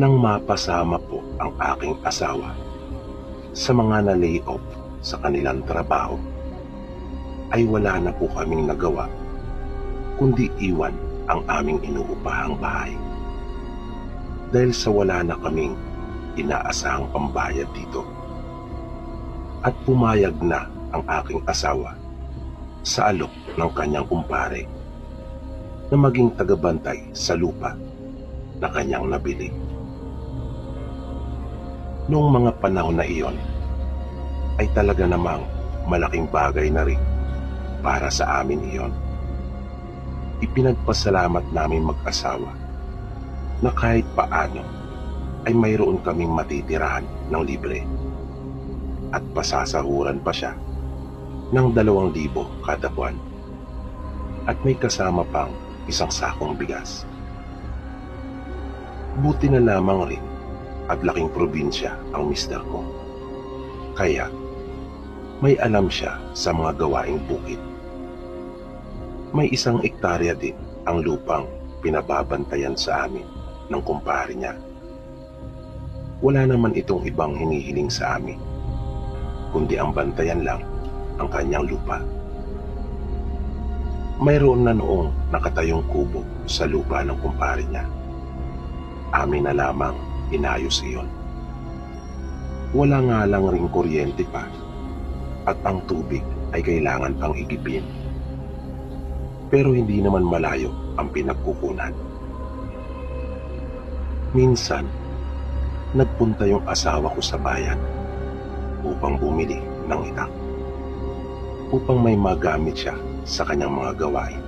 nang mapasama po ang aking asawa sa mga na-lay off sa kanilang trabaho, ay wala na po kaming nagawa kundi iwan ang aming inuupahang bahay. Dahil sa wala na kaming inaasahang pambayad dito. At pumayag na ang aking asawa sa alok ng kanyang kumpare na maging tagabantay sa lupa na kanyang nabili. Noong mga panahon na iyon, ay talaga namang malaking bagay na rin para sa amin iyon. Ipinagpasalamat namin mag-asawa na kahit paano ay mayroon kaming matitirahan ng libre at pasasahuran pa siya ng 2,000 kada buwan at may kasama pang isang sakong bigas. Buti na lamang rin at laking probinsya ang mister ko, kaya may alam siya sa mga gawaing bukid. May 1 ektarya din ang lupang pinababantayan sa amin ng kumpare niya. Wala naman itong ibang hinihiling sa amin, kundi ang bantayan lang ang kanyang lupa. Mayroon na noong nakatayong kubo sa lupa ng kumpare niya. Amin na lamang inayos iyon. Wala nga lang ring kuryente pa at ang tubig ay kailangan pang igipin. Pero hindi naman malayo ang pinagkukunan. Minsan, nagpunta yung asawa ko sa bayan upang bumili ng itak, upang may magamit siya sa kanyang mga gawain.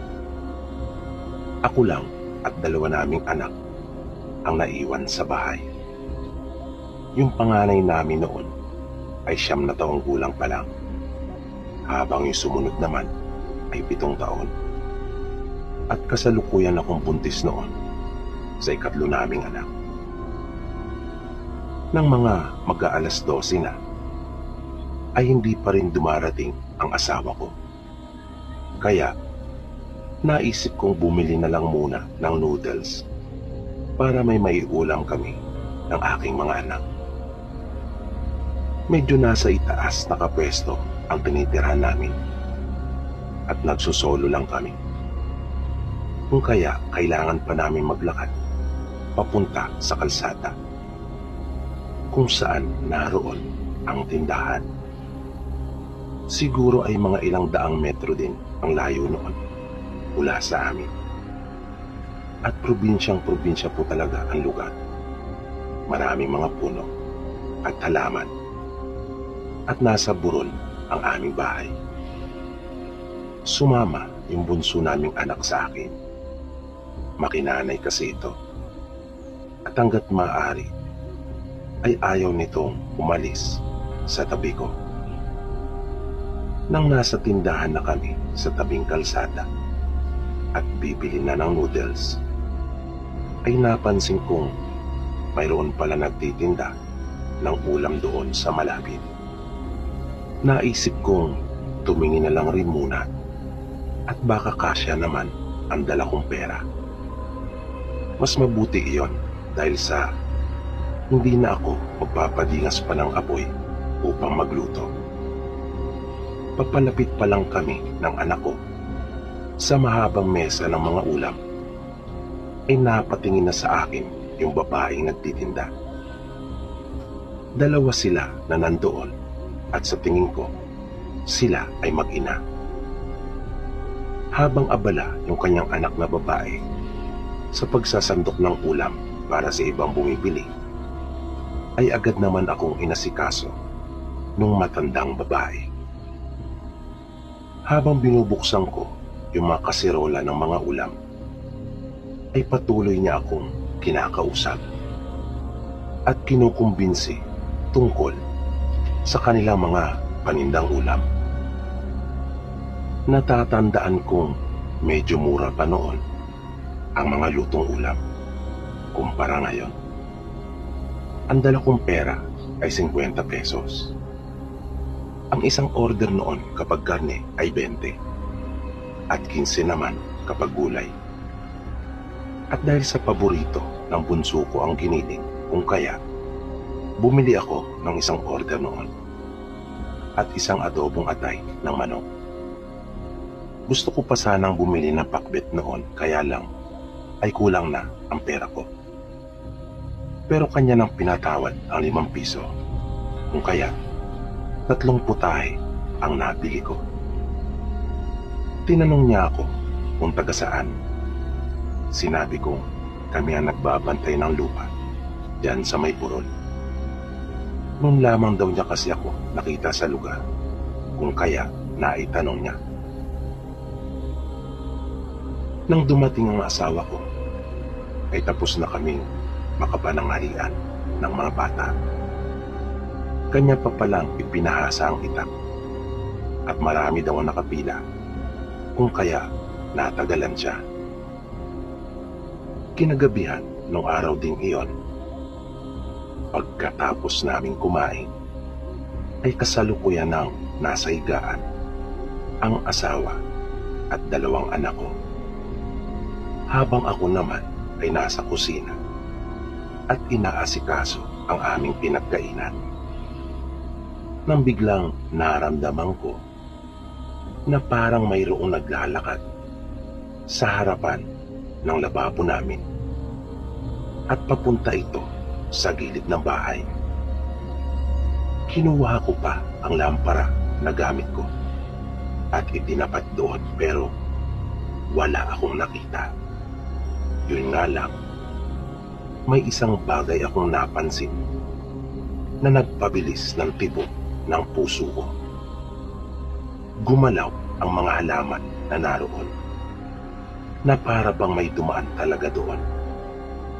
Ako lang at 2 naming anak ang naiwan sa bahay. Yung panganay namin noon ay 9 na taong gulang pa lang, habang yung sumunod naman ay 7 taon. At kasalukuyan akong buntis noon sa 3 naming anak. Nang mga mag-aalas 12 na, ay hindi pa rin dumarating ang asawa ko. Kaya, naisip kong bumili na lang muna ng noodles para may maiulam kami ng aking mga anak. Medyo nasa itaas nakapwesto ang tinitirahan namin at nagsusolo lang kami. Kung kaya kailangan pa namin maglakad papunta sa kalsada kung saan naroon ang tindahan. Siguro ay mga 100 metro din ang layo noon mula sa amin. At probinsyang-probinsya po talaga ang lugar. Maraming mga puno at halaman. At nasa burol ang aming bahay. Sumama yung bunso naming anak sa akin. Makinanay kasi ito. At hanggat maaari, ay ayaw nitong umalis sa tabi ko. Nang nasa tindahan na kami sa tabing kalsada at bibili na ng noodles, ay napansin kong mayroon pala nagtitinda ng ulam doon sa malapit. Naisip kong tumingin na lang rin muna at baka kasya naman ang dala kong pera. Mas mabuti iyon dahil sa hindi na ako magpapadingas pa ng apoy upang magluto. Papalapit pa lang kami ng anak ko sa mahabang mesa ng mga ulam, ay napatingin na sa akin yung babaeng nagtitinda. 2 sila na nandoon at sa tingin ko, sila ay mag-ina. Habang abala yung kanyang anak na babae sa pagsasandok ng ulam para sa ibang bumibili, ay agad naman akong inasikaso nung matandang babae. Habang binubuksan ko yung mga kasirola ng mga ulam, ay patuloy niya akong kinakausap at kinukumbinsi tungkol sa kanilang mga panindang ulam. Natatandaan kong medyo mura pa noon ang mga lutong ulam kumpara ngayon. Ang dala kong pera ay 50 pesos. Ang isang order noon kapag karne ay 20 at 15 naman kapag gulay. At dahil sa paborito ng bunso ko ang giniling, Kung kaya, bumili ako ng isang order noon at isang adobong atay ng manok. Gusto ko pa sanang bumili ng pakbet noon, kaya lang ay kulang na ang pera ko. Pero kanya nang pinatawad ang 5 piso. Kung kaya, 3 putahe ang nabili ko. Tinanong niya ako kung taga saan. Sinabi kong kami ang nagbabantay ng lupa diyan sa may burol. Noon lamang daw niya kasi ako nakita sa lugar, kung kaya naitanong niya. Nang dumating ang asawa ko, ay tapos na kaming makapananghalian ng mga bata. Kanya pa palang ipinahasa ang itak at marami daw ang nakapila, kung kaya natagalan siya. Kinagabihan nung araw ding iyon, pagkatapos naming kumain, ay kasalukuyan ng nasa higaan ang asawa at 2 anak ko, habang ako naman ay nasa kusina at inaasikaso ang aming pinagkainan. Nang biglang naramdaman ko na parang mayroong naglalakad sa harapan ng lababo namin at papunta ito sa gilid ng bahay. Kinuha ko pa ang lampara na gamit ko at itinapat doon, pero wala akong nakita. Yun nga lang, may isang bagay akong napansin na nagpabilis ng tibok ng puso ko. Gumalaw ang mga halaman na naroon, na para bang may dumaan talaga doon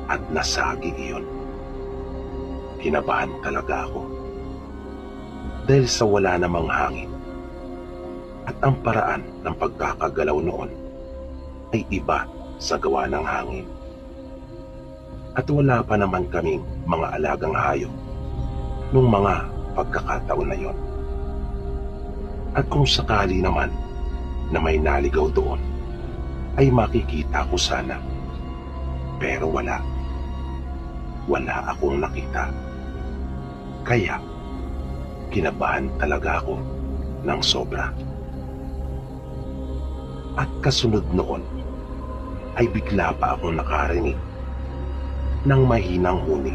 at nasagi iyon. Kinabahan talaga ako dahil sa wala namang hangin at ang paraan ng pagkakagalaw noon ay iba sa gawa ng hangin. At wala pa naman kaming mga alagang hayop nung mga pagkakataon na yon. At kung sakali naman na may naligaw doon, ay makikita ko sana. Pero wala akong nakita. Kaya kinabahan talaga ako ng sobra. At kasunod noon ay bigla pa akong nakarinig ng mahinang huni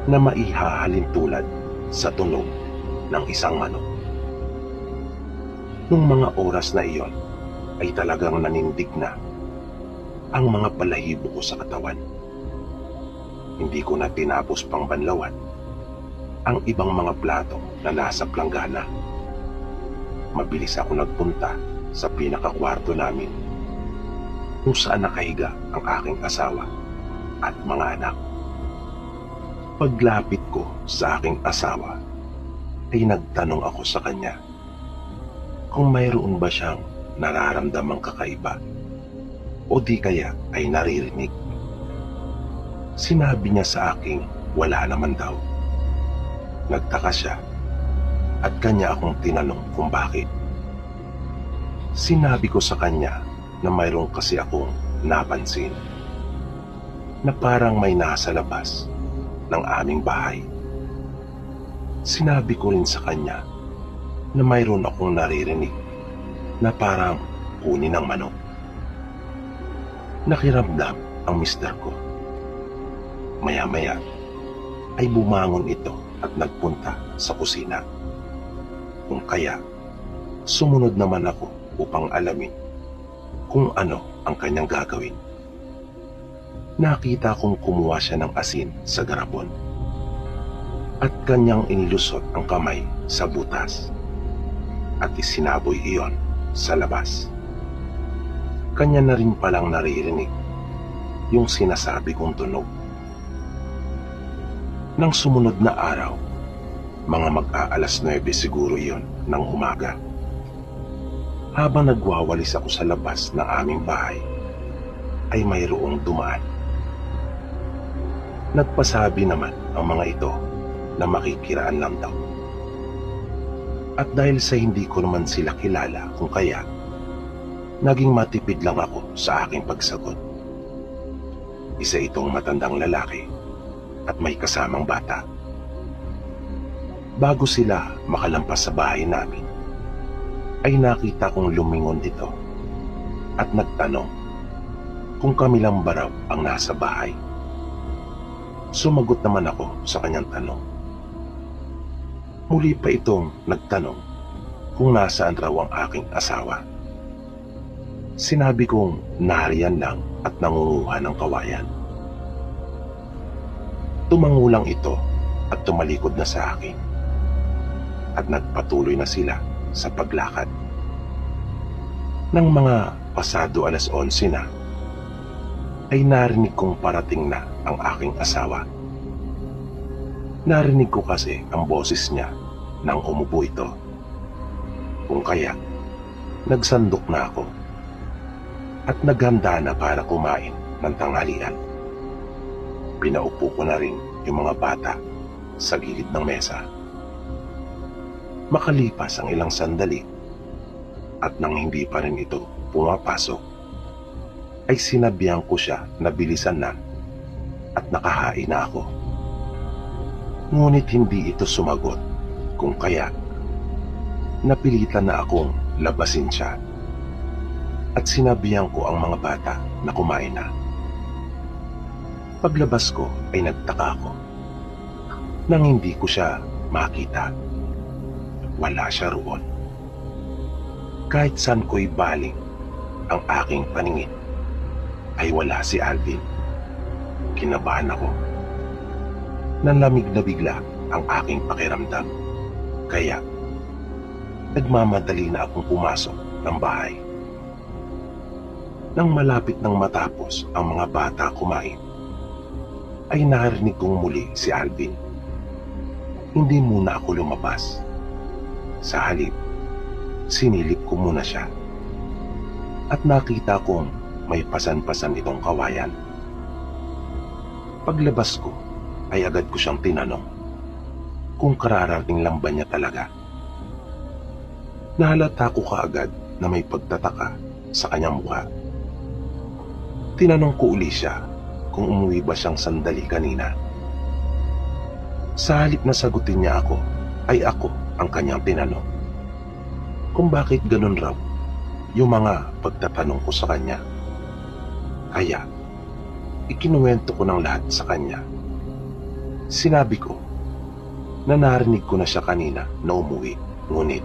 na maihahalin tulad sa tunog ng isang manok. Nung mga oras na iyon ay talagang nanindig na ang mga balahibo ko sa katawan. Hindi ko na tinapos pang banlawan ang ibang mga plato na nasa planggana. Mabilis ako nagpunta sa pinakakwarto namin, kung saan nakahiga ang aking asawa at mga anak. Paglapit ko sa aking asawa, ay nagtanong ako sa kanya kung mayroon ba siyang nararamdamang kakaiba o di kaya ay naririnig. Sinabi niya sa aking wala naman daw. Nagtaka siya at kanya akong tinanong kung bakit. Sinabi ko sa kanya na mayroon kasi akong napansin na parang may nasa labas ng aming bahay. Sinabi ko rin sa kanya na mayroon akong naririnig na parang huni ng manok. Nakiramdam ang mister ko. Maya-maya ay bumangon ito at nagpunta sa kusina. Kung kaya, sumunod naman ako upang alamin kung ano ang kanyang gagawin. Nakita kong kumuha siya ng asin sa garapon at kanyang inilusot ang kamay sa butas at isinaboy iyon sa labas. Kanya na rin palang naririnig yung sinasabi kong tunog. Nang sumunod na araw, mga mag-aalas 9 siguro iyon ng umaga, habang nagwawalis ako sa labas ng aming bahay, ay mayroong dumaan. Nagpasabi naman ang mga ito na makikiraan lang daw. At dahil sa hindi ko naman sila kilala, kung kaya, naging matipid lang ako sa aking pagsagot. Isa itong matandang lalaki at may kasamang bata. Bago sila makalampas sa bahay namin, ay nakita kong lumingon ito at nagtanong kung kami lang ba raw ang nasa bahay. Sumagot naman ako sa kanyang tanong. Muli pa itong nagtanong kung nasaan raw ang aking asawa. Sinabi kong nariyan lang at nangunguha ng kawayan. Tumangulang ito at tumalikod na sa akin at nagpatuloy na sila sa paglakad. Nang mga pasado 11:00 na, ay narinig kong parating na ang aking asawa. Narinig ko kasi ang boses niya nang umupo ito. Kung kaya, nagsandok na ako at naghanda na para kumain ng tanghalian. Pinaupo ko na rin yung mga bata sa gilid ng mesa. Makalipas ang ilang sandali at nang hindi pa rin ito pumapasok, ay sinabihan ko siya na bilisan na at nakahain na ako. Ngunit hindi ito sumagot, kung kaya napilitan na akong labasin siya at sinabihan ko ang mga bata na kumain na. Paglabas ko ay nagtaka ako nang hindi ko siya makita. Wala siya roon. Kahit saan ko'y baling ang aking paningin, ay wala si Alvin. Kinabahan ako. Nanlamig na bigla ang aking pakiramdam. Kaya, nagmamadali na akong pumasok ng bahay. Nang malapit nang matapos ang mga bata kumain, ay narinig kong muli si Alvin. Hindi muna ako lumabas. Sa halip, sinilip ko muna siya at nakita kong may pasan-pasan itong kawayan. Paglabas ko ay agad ko siyang tinanong kung kararating lang ba niya talaga. Nahalata ko kaagad na may pagtataka sa kanyang mukha. Tinanong ko uli siya kung umuwi ba siyang sandali kanina. Sa halip na sagutin niya ako, ay ako ang kanyang tinanong kung bakit ganun raw yung mga pagtatanong ko sa kanya. Kaya, ikinuwento ko ng lahat sa kanya. Sinabi ko na narinig ko na siya kanina na umuwi, ngunit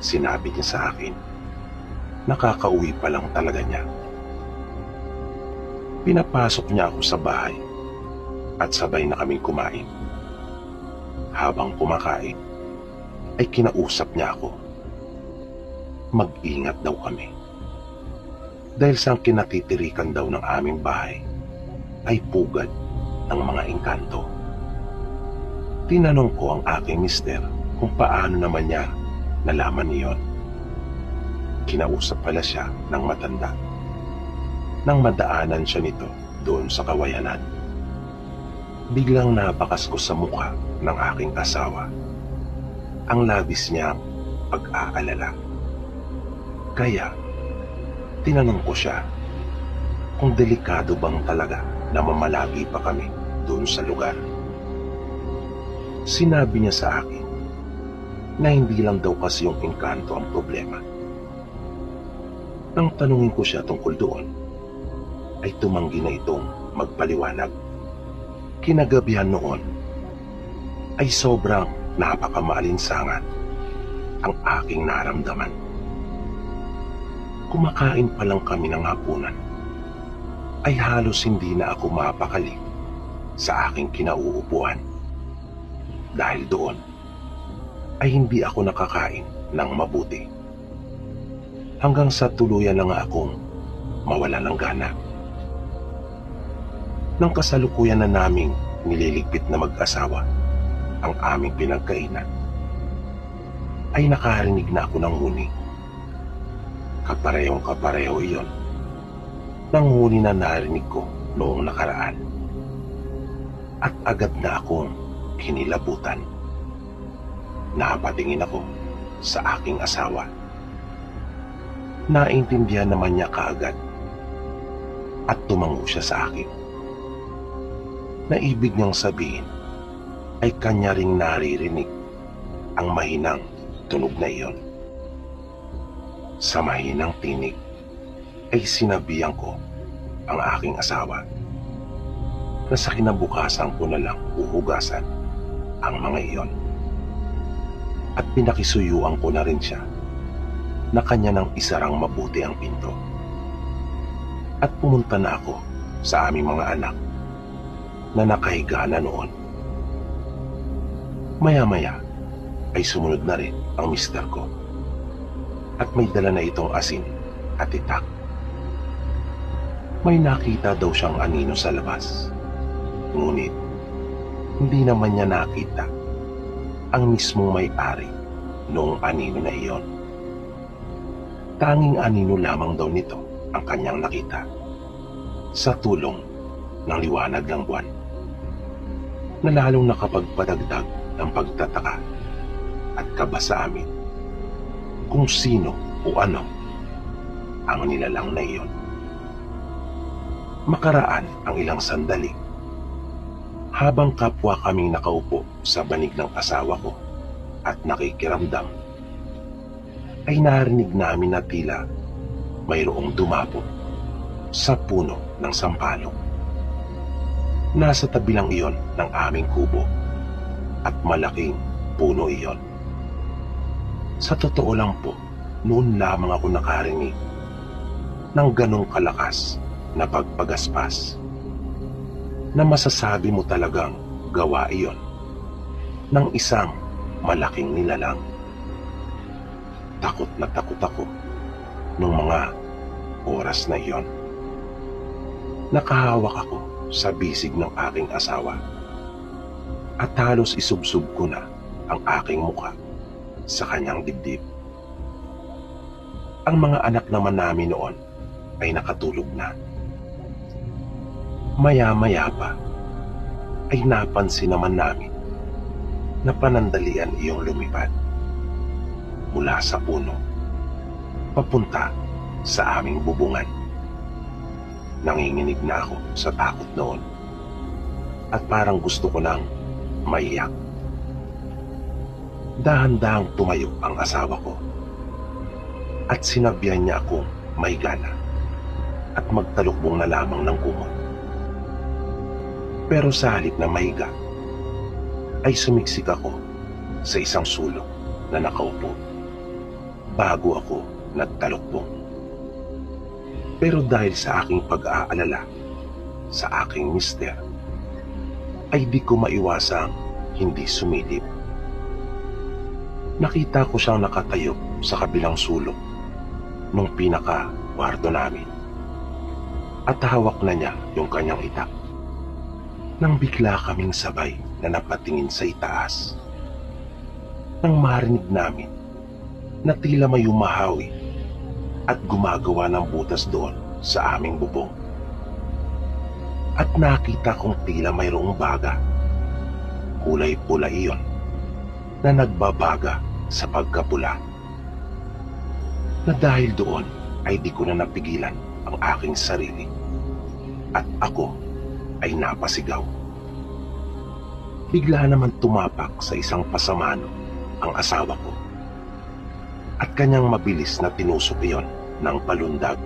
sinabi niya sa akin, nakakauwi pa lang talaga niya. Pinapasok niya ako sa bahay at sabay na kaming kumain. Habang kumakain, ay kinausap niya ako. Mag-ingat daw kami. Dahil sa kinatitirikan daw ng aming bahay ay pugad ng mga engkanto. Tinanong ko ang aking mister kung paano naman niya nalaman niyon. Kinausap pala siya ng matanda nang madaanan siya nito doon sa kawayanan. Biglang nabakas ko sa mukha ng aking asawa ang labis niyang pag-aalala. Kaya, tinanong ko siya kung delikado bang talaga na mamalagi pa kami doon sa lugar. Sinabi niya sa akin na hindi lang daw kasi yung engkanto ang problema. Nang tanungin ko siya tungkol doon, ay tumanggi na itong magpaliwanag. Kinagabihan noon ay sobrang napakamaalinsangan ang aking naramdaman. Kumakain pa lang kami ng hapunan, ay halos hindi na ako mapakali sa aking kinauupuan. Dahil doon, ay hindi ako nakakain ng mabuti. Hanggang sa tuluyan na nga akong mawala ng gana. Nang kasalukuyan na naming nililigpit na mag-asawa ang aming pinagkainan, ay nakarinig na ako ng huni. Kaparehong-kapareho iyon ng huni na narinig ko noong nakaraan. At agad na akong kinilabutan. Napatingin ako sa aking asawa. Naintindihan naman niya kaagad at tumango siya sa akin. na ibig niyang sabihin ay kanya ring naririnig ang mahinang tunog na iyon. Sa mahinang tinig ay sinabihan ko ang aking asawa na sa kinabukasan ko na lang uhugasan ang mga iyon. At pinakisuyuan ko na rin siya na kanya nang isarang mabuti ang pinto. At pumunta na ako sa aming mga anak na nakahiga na noon. Maya-maya ay sumunod na rin ang mister ko at may dala na itong asin at itak. May nakita daw siyang anino sa labas, ngunit hindi naman niya nakita ang mismong may-ari noong anino na iyon. Tanging anino lamang daw nito ang kanyang nakita sa tulong ng liwanag ng buwan, na lalong nakapagpadagdag ng pagtataka at kaba sa amin kung sino o ano ang nilalang na iyon. Makaraan ang ilang sandali, habang kapwa kaming nakaupo sa banig ng asawa ko at nakikiramdam, ay narinig namin na tila mayroong dumapot sa puno ng sampalok. Nasa tabi lang iyon ng aming kubo at malaking puno iyon. Sa totoo lang po, noon lamang ako nakarinig ng ganong kalakas na pagpagaspas na masasabi mo talagang gawa iyon ng isang malaking nilalang. Takot na takot ako nung mga oras na iyon. Nakahawak ako sa bisig ng aking asawa at halos isubsub ko na ang aking muka sa kanyang dibdib. Ang mga anak naman namin noon ay nakatulog na. Maya-maya pa ay napansin naman namin na panandalian iyong lumipad mula sa puno papunta sa aming bubungan. Nanginginig na ako sa takot noon at parang gusto ko nang maiyak. Dahan-dahang tumayo ang asawa ko at sinabihan niya akong may gana at magtalukbong na lamang ng kumot. Pero sa halip na mahiga ay sumiksik ako sa isang sulok na nakaupo bago ako nagtalukbong. Pero dahil sa aking pag-aalala sa aking mister, ay di ko maiwasang hindi sumilip. Nakita ko siyang nakatayo sa kabilang sulok nung pinaka-kwarto namin at hawak na niya yung kanyang itak. Nang bigla kaming sabay na napatingin sa itaas, nang marinig namin na tila may umahawi at gumagawa ng butas doon sa aming bubong. At nakita kong tila mayroong baga, kulay pula iyon, na nagbabaga sa pagkapula. Na dahil doon ay di ko na napigilan ang aking sarili at ako ay napasigaw. Bigla naman tumapak sa isang pasamano ang asawa ko at kanyang mabilis na tinusok iyon ng palundag.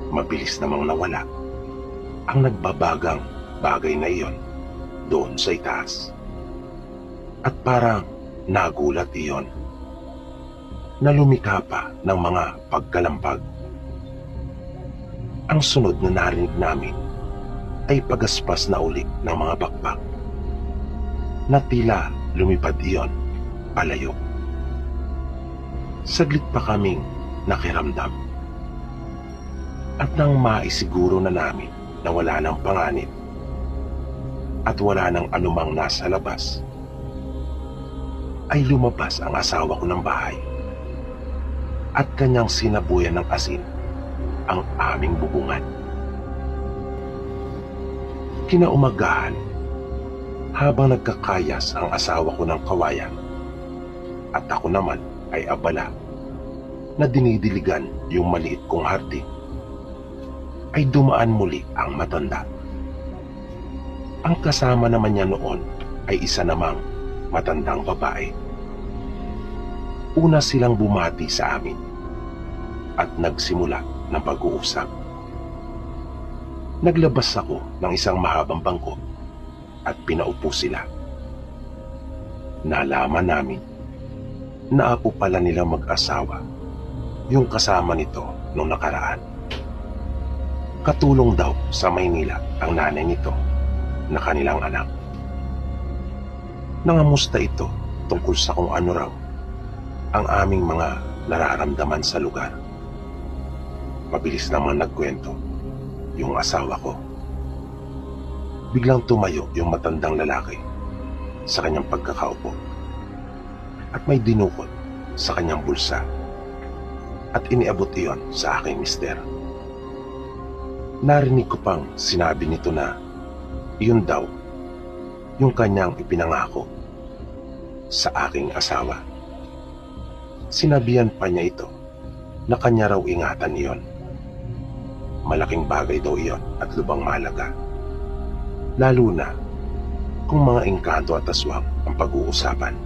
Mabilis namang nawala ang nagbabagang bagay na iyon doon sa itaas. At parang nagulat iyon na lumikha pa ng mga pagkalampag. Ang sunod na narinig namin ay pagaspas na ulit ng mga bakbak na tila lumipad iyon palayo. Saglit pa kaming nakiramdam at nang maisiguro na namin na wala ng panganib at wala ng anumang nasa labas, ay lumabas ang asawa ko ng bahay at kanyang sinabuyan ng asin ang aming bubungan. Kinaumagahan, habang nagkakayas ang asawa ko ng kawayan at ako naman ay abala na dinidiligan yung maliit kong hardin, ay dumaan muli ang matanda Ang kasama naman niya noon ay isa namang matandang babae. Una silang bumati sa amin at nagsimula ng pag-uusap. Naglabas ako ng isang mahabang bangko at pinaupo sila. Nalaman namin na apo pala nilang mag-asawa yung kasama nito nung nakaraan. Katulong daw sa Maynila ang nanay nito na kanilang anak. Nangamusta ito tungkol sa kung ano raw ang aming mga nararamdaman sa lugar. Mabilis naman nagkwento yung asawa ko. Biglang tumayo yung matandang lalaki sa kanyang pagkakaupo at may dinukot sa kanyang bulsa at iniabot iyon sa aking mister. Narinig ko pang sinabi nito na iyon daw yung kanyang ipinangako sa aking asawa. Sinabihan pa niya ito na kanya raw ingatan iyon. Malaking bagay daw iyon at lubang mahalaga, lalo na kung mga engkanto at aswang ang pag-uusapan.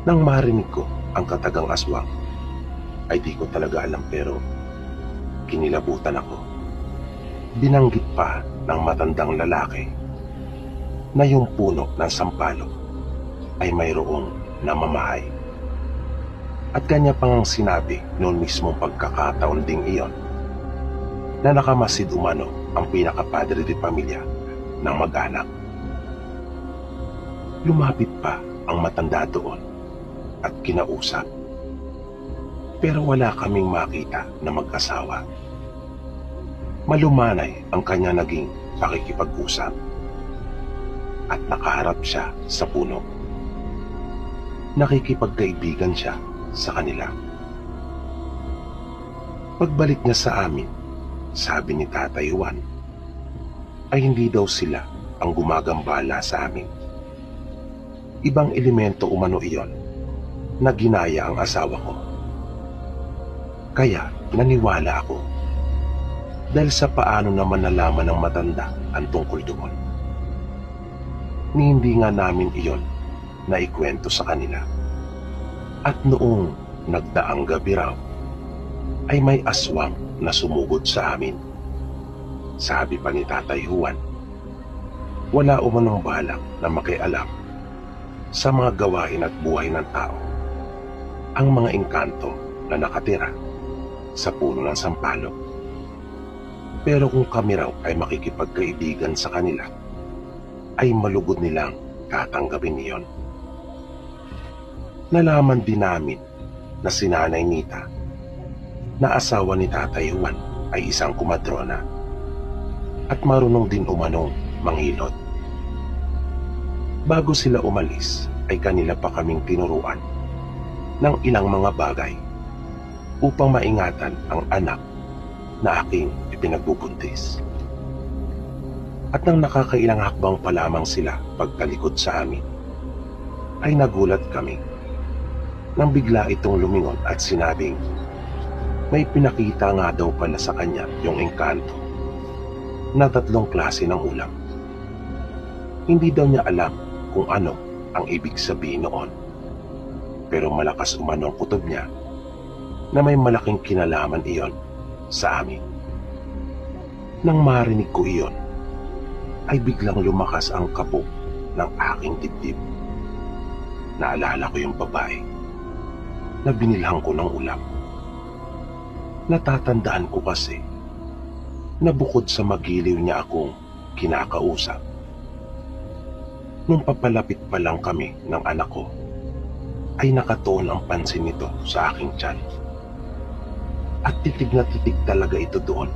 Nang marinig ko ang katagang aswang, ay di ko talaga alam pero kinilabutan ako. Binanggit pa ng matandang lalaki na yung puno ng sampalok ay mayroong namamahay. At kanya pang sinabi noon mismong pagkakataon ding iyon na nakamasid umano ang pinakapadre de pamilya ng mag-anak. Lumapit pa ang matanda doon at kinausap. Pero wala kaming makita na mag-asawa. Malumanay ang kanya naging pakikipag-usap at nakaharap siya sa puno. Nakikipagkaibigan siya sa kanila. Pagbalik niya sa amin, sabi ni Tatay Juan, ay hindi daw sila ang gumagambala sa amin. Ibang elemento umano iyon na ginaya ang asawa ko. Kaya naniwala ako dahil sa paano naman nalaman ng matanda ang tungkol doon. Ni hindi nga namin iyon na ikwento sa kanila. At noong nagdaang gabi raw, ay may aswang na sumugod sa amin. Sabi pa ni Tatay Juan, wala umanong balak na makialam sa mga gawain at buhay ng tao ang mga engkanto na nakatira sa puno ng sampalok. Pero kung kami raw ay makikipagkaibigan sa kanila, ay malugod nilang tatanggapin iyon. Nalaman din namin na si Nanay Nita na asawa ni Tatay Juan ay isang kumadrona at marunong din umanong manghilot. Bago sila umalis ay kanila pa kaming tinuruan ng ilang mga bagay upang maingatan ang anak na aking ipinagbubuntis. At nang nakakailang hakbang pa lamang sila pagtalikod sa amin, ay nagulat kami nang bigla itong lumingon at sinabing may pinakita nga daw pala sa kanya yung engkanto na 3 klase ng ulam. Hindi daw niya alam kung ano ang ibig sabihin noon, pero malakas umano ang kutob niya na may malaking kinalaman iyon sa amin. Nang marinig ko iyon, ay biglang lumakas ang kabog ng aking dibdib. Naalala ko yung babae na binilhan ko ng ulam. Natatandaan ko kasi na bukod sa magiliw niya akong kinakausap, nung papalapit pa lang kami ng anak ko, ay nakatuon ang pansin nito sa aking tiyan. At titig na titig talaga ito doon.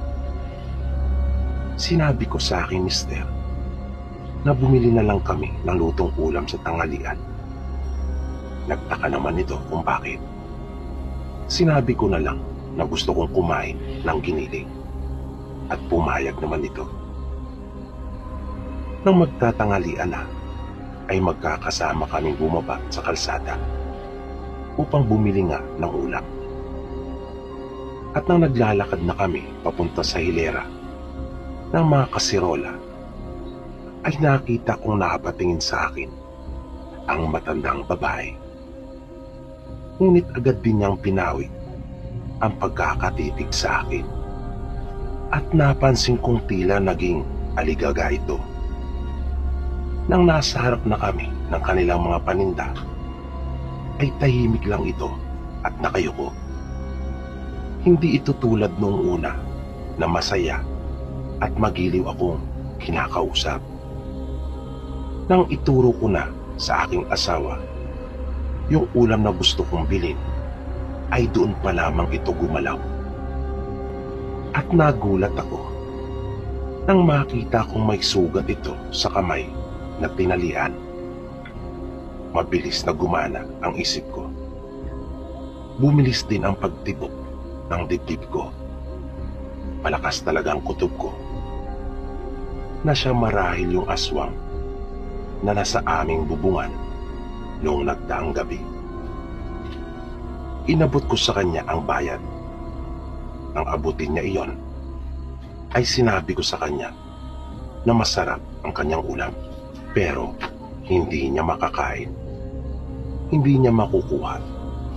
Sinabi ko sa aking mister na bumili na lang kami ng lutong ulam sa tanghalian. Nagtaka naman ito kung bakit. Sinabi ko na lang na gusto kong kumain ng giniling at pumayag naman ito. Nang magtatanghalian na, ay magkakasama kaming bumaba sa kalsada upang bumili nga ng ulam. At nang naglalakad na kami papunta sa hilera ng mga kasirola ay nakita kong nakapatingin sa akin ang matandang babae. Ngunit agad din niyang pinawi ang pagkakatitig sa akin at napansin kong tila naging aligaga ito. Nang nasa harap na kami ng kanilang mga paninda, ay tahimik lang ito at nakayuko. Hindi ito tulad noong una na masaya at magiliw akong kinakausap. Nang ituro ko na sa aking asawa yung ulam na gusto kong bilhin, ay doon pa lamang ito gumalaw. At nagulat ako nang makita kong may sugat ito sa kamay na tinalian. Mabilis na gumana ang isip ko. Bumilis din ang pagtibok ng dibdib ko. Malakas talaga ang kutob ko na siya marahil yung aswang na nasa aming bubungan noong nagdaang gabi. Inabot ko sa kanya ang bayad. Nang abutin niya iyon, ay sinabi ko sa kanya na masarap ang kanyang ulam, pero hindi niya makakain. Hindi niya makukuha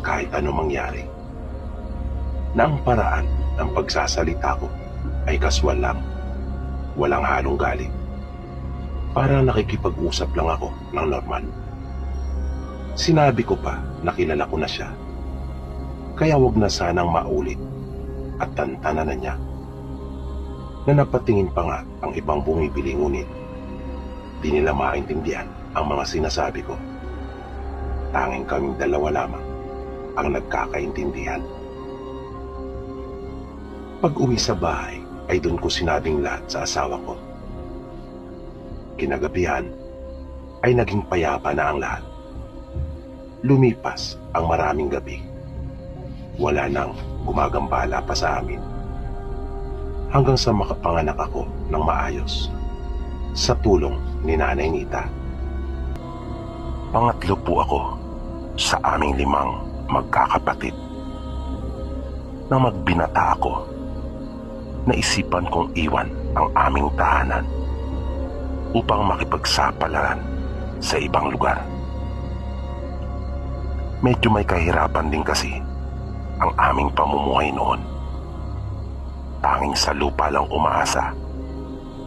kahit ano mangyari. Na ang paraan ng pagsasalita ko ay kaswal lang, walang halong galit. Parang nakikipag-usap lang ako ng normal. Sinabi ko pa na kilala ko na siya, kaya wag na sanang maulit at tantanan na niya. Na napatingin pa nga ang ibang bumibili, ngunit di nila maintindihan ang mga sinasabi ko. Tanging kaming dalawa lamang ang nagkakaintindihan. Pag uwi sa bahay ay doon ko sinabing lahat sa asawa ko. Kinagabihan ay naging payapa na ang lahat. Lumipas ang maraming gabi. Wala nang gumagambala pa sa amin. Hanggang sa makapanganak ako ng maayos sa tulong ni Nanay Nita. Pangatlo po ako sa aming 5 magkakapatid. Nang magbinata ako, naisipan kong iwan ang aming tahanan upang makipagsapalaran sa ibang lugar. Medyo may kahirapan din kasi ang aming pamumuhay noon. Tanging sa lupa lang umaasa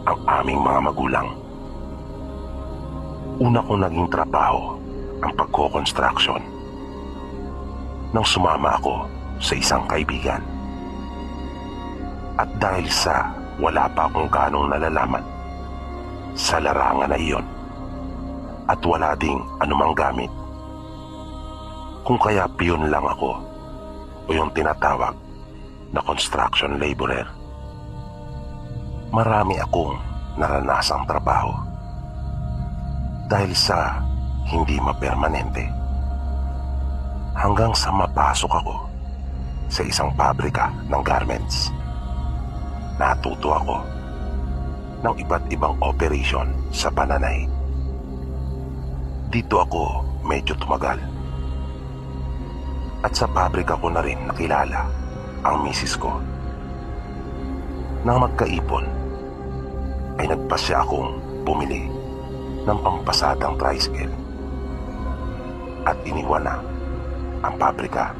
ang aming mga magulang. Una kong naging trabaho ang pagko-construction nang sumama ako sa isang kaibigan. At dahil sa wala pa akong ganong nalalaman sa larangan na iyon at wala ding anumang gamit, kung kaya piyon lang ako o yung tinatawag na construction laborer. Marami akong naranasang trabaho dahil sa hindi mapermanente, hanggang sa mapasok ako sa isang pabrika ng garments. Natuto ako ng iba't ibang operation sa pananay. Dito ako medyo tumagal. At sa pabrika ko na rin nakilala ang misis ko. Nang magkaipon, ay nagpasya akong bumili ng pampasadang tricycle at iniwan na ang pabrika.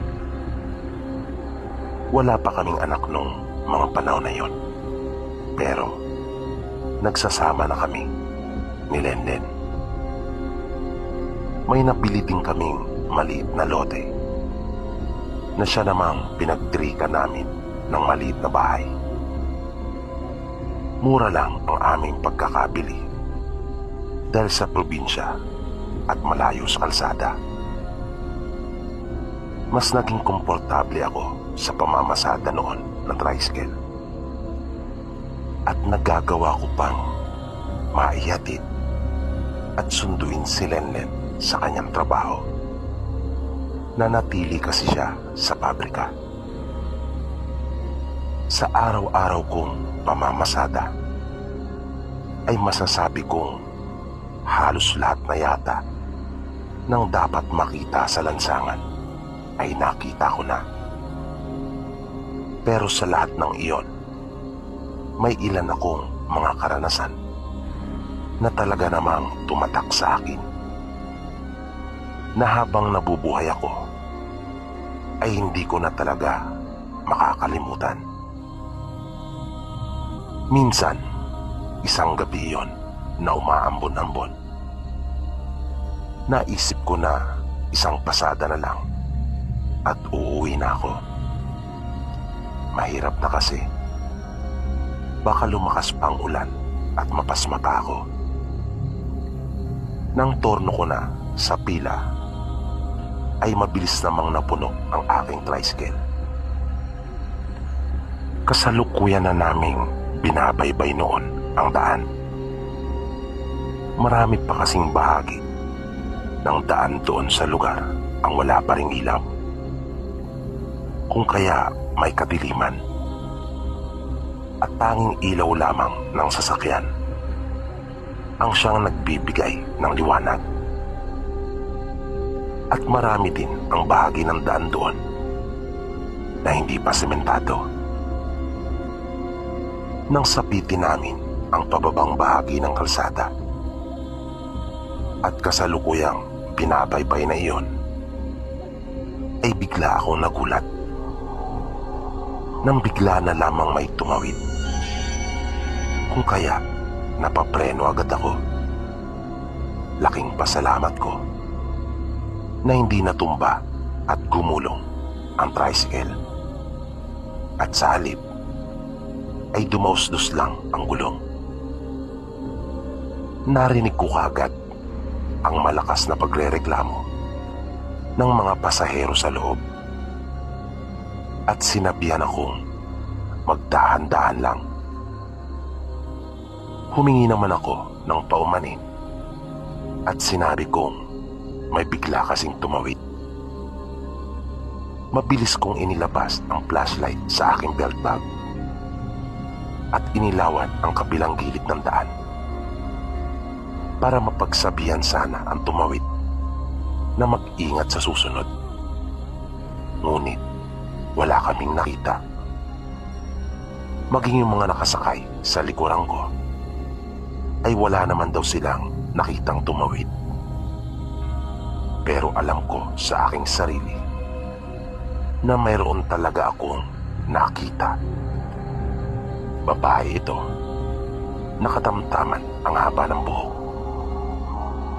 Wala pa kaming anak nung mga panahon na yon, pero nagsasama na kami ni Lenden. May nabili din kaming maliit na lote na siya namang pinagtrikan namin ng maliit na bahay. Mura lang ang aming pagkakabili dahil sa probinsya at malayo sa kalsada. Mas naging komportable ako sa pamamasada noon ng tricycle. At nagagawa ko pang maihatid at sunduin si Lenlen sa kanyang trabaho. Nanatili kasi siya sa pabrika. Sa araw-araw kong pamamasada ay masasabi kong halos lahat na yata ng dapat makita sa lansangan ay nakita ko na. Pero sa lahat ng iyon, may ilan akong mga karanasan na talaga namang tumatak sa akin. Na habang nabubuhay ako, ay hindi ko na talaga makakalimutan. Minsan, isang gabi yon na umaambon-ambon. Naisip ko na isang pasada na lang at uuwi na ako. Mahirap na kasi. Baka lumakas pa ang ulan at mapasma pa ako. Nang torno ko na sa pila, ay mabilis namang napuno ang aking tricycle. Kasalukuyan na naming binabaybay noon ang daan. Marami pa kasing bahagi ng daan doon sa lugar ang wala pa ring ilaw. Kung kaya may kadiliman at tanging ilaw lamang ng sasakyan ang siyang nagbibigay ng liwanag. At marami din ang bahagi ng daan doon na hindi pa sementado. Nang sapitin namin ang pababang bahagi ng kalsada at kasalukuyang binabaybay na iyon, ay bigla akong nagulat nang bigla na lamang may tumawid. Kung kaya napapreno agad ako. Laking pasalamat ko na hindi natumba at gumulong ang tricycle. At sa halip ay dumausdos lang ang gulong. Narinig ko kagad ang malakas na pagrereklamo ng mga pasahero sa loob. At sinabihan akong magdahan-dahan lang. Humingi naman ako ng paumanin at sinabi kong may bigla kasing tumawid. Mabilis kong inilabas ang flashlight sa aking belt bag at inilawan ang kabilang gilid ng daan para mapagsabihan sana ang tumawid na mag-ingat sa susunod. Ngunit wala kaming nakita. Maging yung mga nakasakay sa likuran ko ay wala naman daw silang nakitang tumawid. Pero alam ko sa aking sarili na mayroon talaga akong nakita. Babae ito, nakatamtaman ang haba ng buhok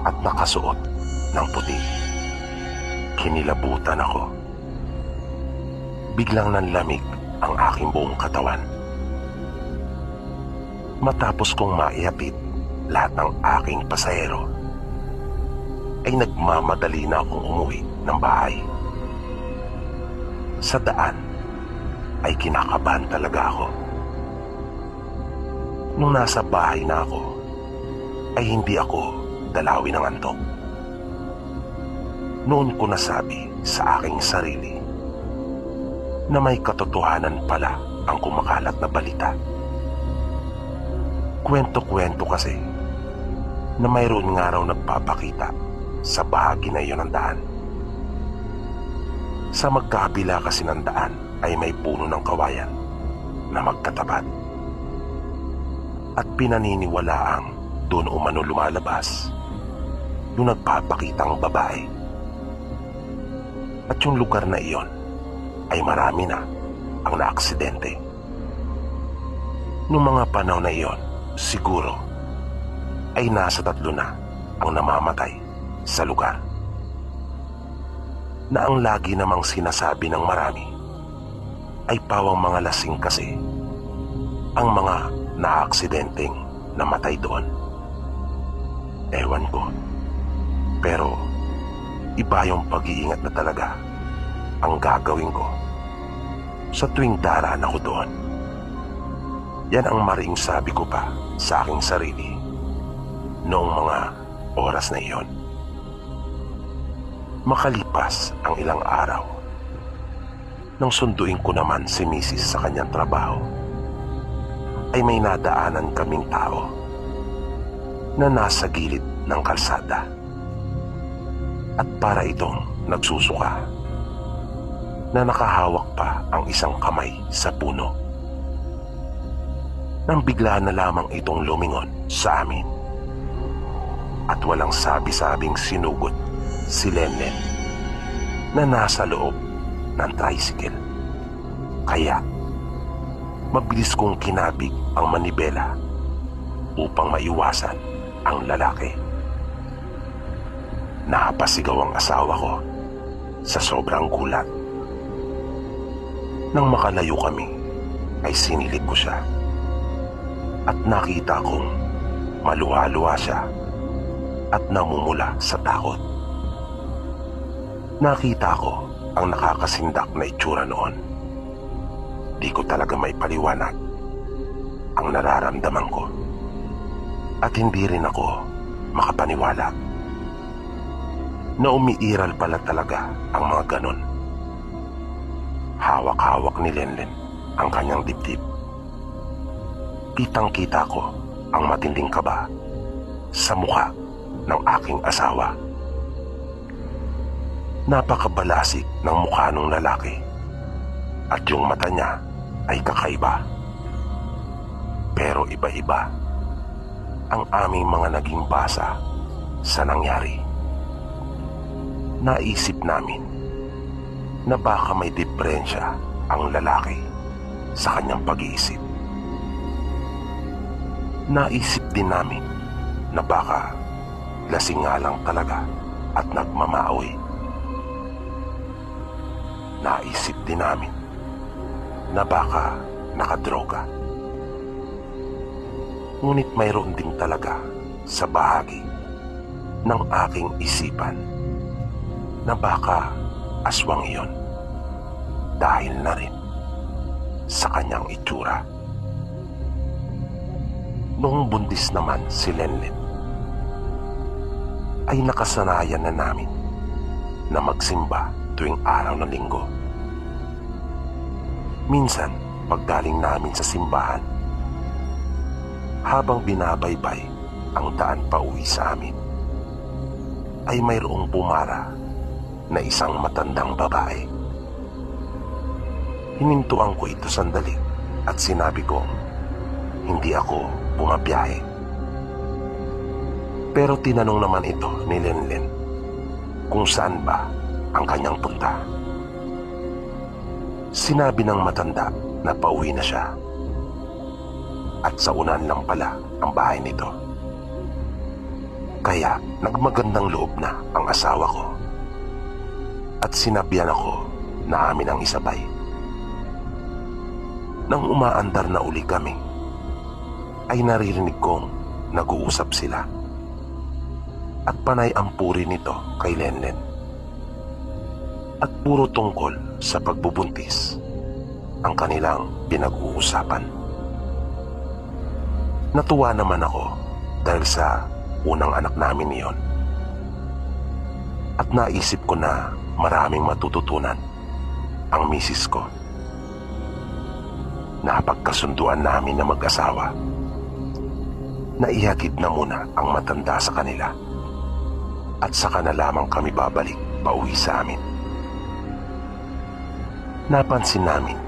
at nakasuot ng puti. Kinilabutan ako. Biglang nanlamig ang aking buong katawan. Matapos kong maihatid lahat ng aking pasahero, ay nagmamadali na akong umuwi ng bahay. Sa daan ay kinakabahan talaga ako. Nung nasa bahay na ako, ay hindi ako dalawin ng antok. Noon ko nasabi sa aking sarili na may katotohanan pala ang kumakalat na balita. Kwento-kwento kasi na mayroon nga raw nagpapakita sa bahagi na iyon ng daan. Sa magkabila kasi ng daan ay may puno ng kawayan na magkatapat. At pinaniniwalaang doon umano lumalabas yung nagpapakitang babae. At yung lugar na iyon ay marami na ang naaksidente. Noong mga panahon na iyon, siguro ay nasa 3 na ang namamatay sa lugar. Na ang lagi namang sinasabi ng marami ay pawang mga lasing kasi ang mga naaksidenteng namatay doon. Ewan ko. Pero iba yung pag-iingat na talaga ang gagawin ko sa tuwing daraan ako doon. Yan ang mariing sabi ko pa sa aking sarili noong mga oras na iyon. Makalipas ang ilang araw, nang sunduin ko naman si Mrs. sa kanyang trabaho, ay may nadaanan kaming tao na nasa gilid ng kalsada. At para itong nagsusuka na nakahawak pa ang isang kamay sa puno. Nang bigla na lamang itong lumingon sa amin at walang sabi-sabing sinugot si Lenlen na nasa loob ng tricycle. Kaya mabilis kong kinabig ang manibela upang maiwasan ang lalaki. Napasigaw ang asawa ko sa sobrang gulat. Nang makalayo kami ay sinilip ko siya at nakita kong maluha-luha siya at namumula sa takot. Nakita ko ang nakakasindak na itsura noon. Di ko talaga may paliwanag ang nararamdaman ko at hindi rin ako makapaniwala na umiiral pala talaga ang mga ganon. Hawak-hawak ni Lenlen ang kanyang dibdib. Kitang-kita ko ang matinding kaba sa mukha ng aking asawa. Napakabalasik ng mukha ng lalaki at yung mata niya ay kakaiba. Pero iba-iba ang aming mga naging basa sa nangyari. Naisip namin na baka may diferensya ang lalaki sa kanyang pag-iisip. Naisip din namin na baka lasing nga lang talaga at nagmamawi. Naisip din namin na baka nakadroga. Ngunit mayroon din talaga sa bahagi ng aking isipan na baka aswang iyon dahil na rin sa kanyang itsura. Noong buntis naman si Lenlen ay nakasanayan na namin na magsimba tuwing araw ng linggo. Minsan, pagdaling namin sa simbahan, habang binabaybay ang daan pa uwi sa amin, ay mayroong pumara na isang matandang babae. Hinintuan ko ito sandali at sinabi ko, hindi ako bumabiyahe. Pero tinanong naman ito ni Lenlen kung saan ba ang kanyang punta. Sinabi ng matanda na pauwi na siya at sa unan lang pala ang bahay nito. Kaya nagmagandang loob na ang asawa ko at sinabihan ako na amin ang isabay. Nang umaandar na uli kami, ay naririnig kong nag-uusap sila at panay ang puri nito kay Lenlen at puro tungkol sa pagbubuntis ang kanilang pinag-uusapan. Natuwa naman ako dahil sa unang anak namin niyon at naisip ko na maraming matututunan ang misis ko. Napagkasunduan namin na mag-asawa na ihatid na muna ang matanda sa kanila at saka na lamang kami babalik pauwi sa amin. Napansin namin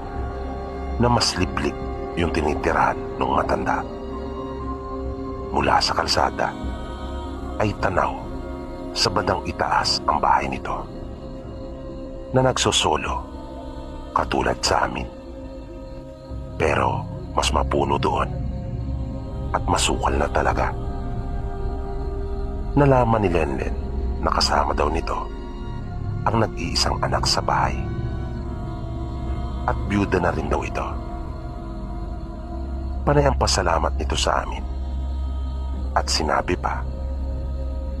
na mas liblib yung tinitirahan ng matanda. Mula sa kalsada ay tanaw sa bandang itaas ang bahay nito na nagsosolo katulad sa amin. Pero mas mapuno doon at masukal na talaga. Nalaman ni Lenlen na kasama daw nito ang nag-iisang anak sa bahay at byuda na rin daw ito. Panay ang pasalamat nito sa amin at sinabi pa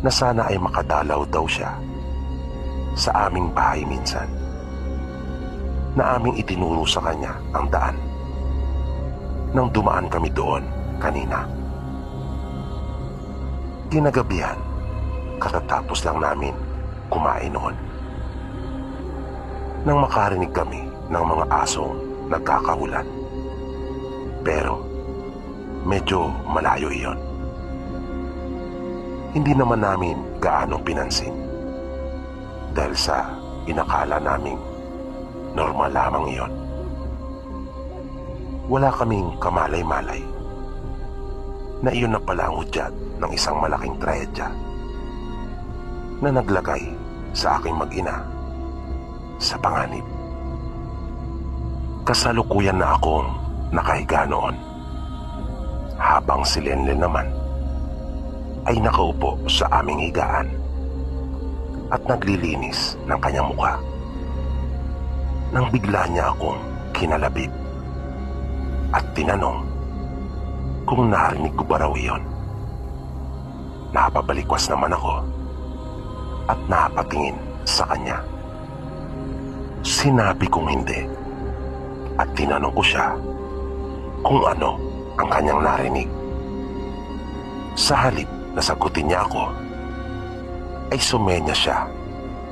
na sana ay makadalaw daw siya sa aming bahay minsan, na aming itinuro sa kanya ang daan nang dumaan kami doon kanina. Kinagabihan, katatapos lang namin kumain noon nang makarinig kami ng mga asong nagkakahulan. Pero medyo malayo iyon. Hindi naman namin gaano pinansin dahil sa inakala naming normal lamang iyon. Wala kaming kamalay-malay na iyon na pala ang hudyat ng isang malaking trahedya na naglagay sa aking mag-ina sa panganib. Kasalukuyan na akong nakahiga noon, habang si Lenlen naman ay nakaupo sa aming higaan at naglilinis ng kanyang mukha. Nang bigla niya akong kinalabit at tinanong kung narinig ko ba raw iyon. Napabalikwas naman ako at napatingin sa kanya. Sinabi kong hindi at tinanong ko siya kung ano ang kanyang narinig. Sa halip na sagutin niya ako, ay sumenya siya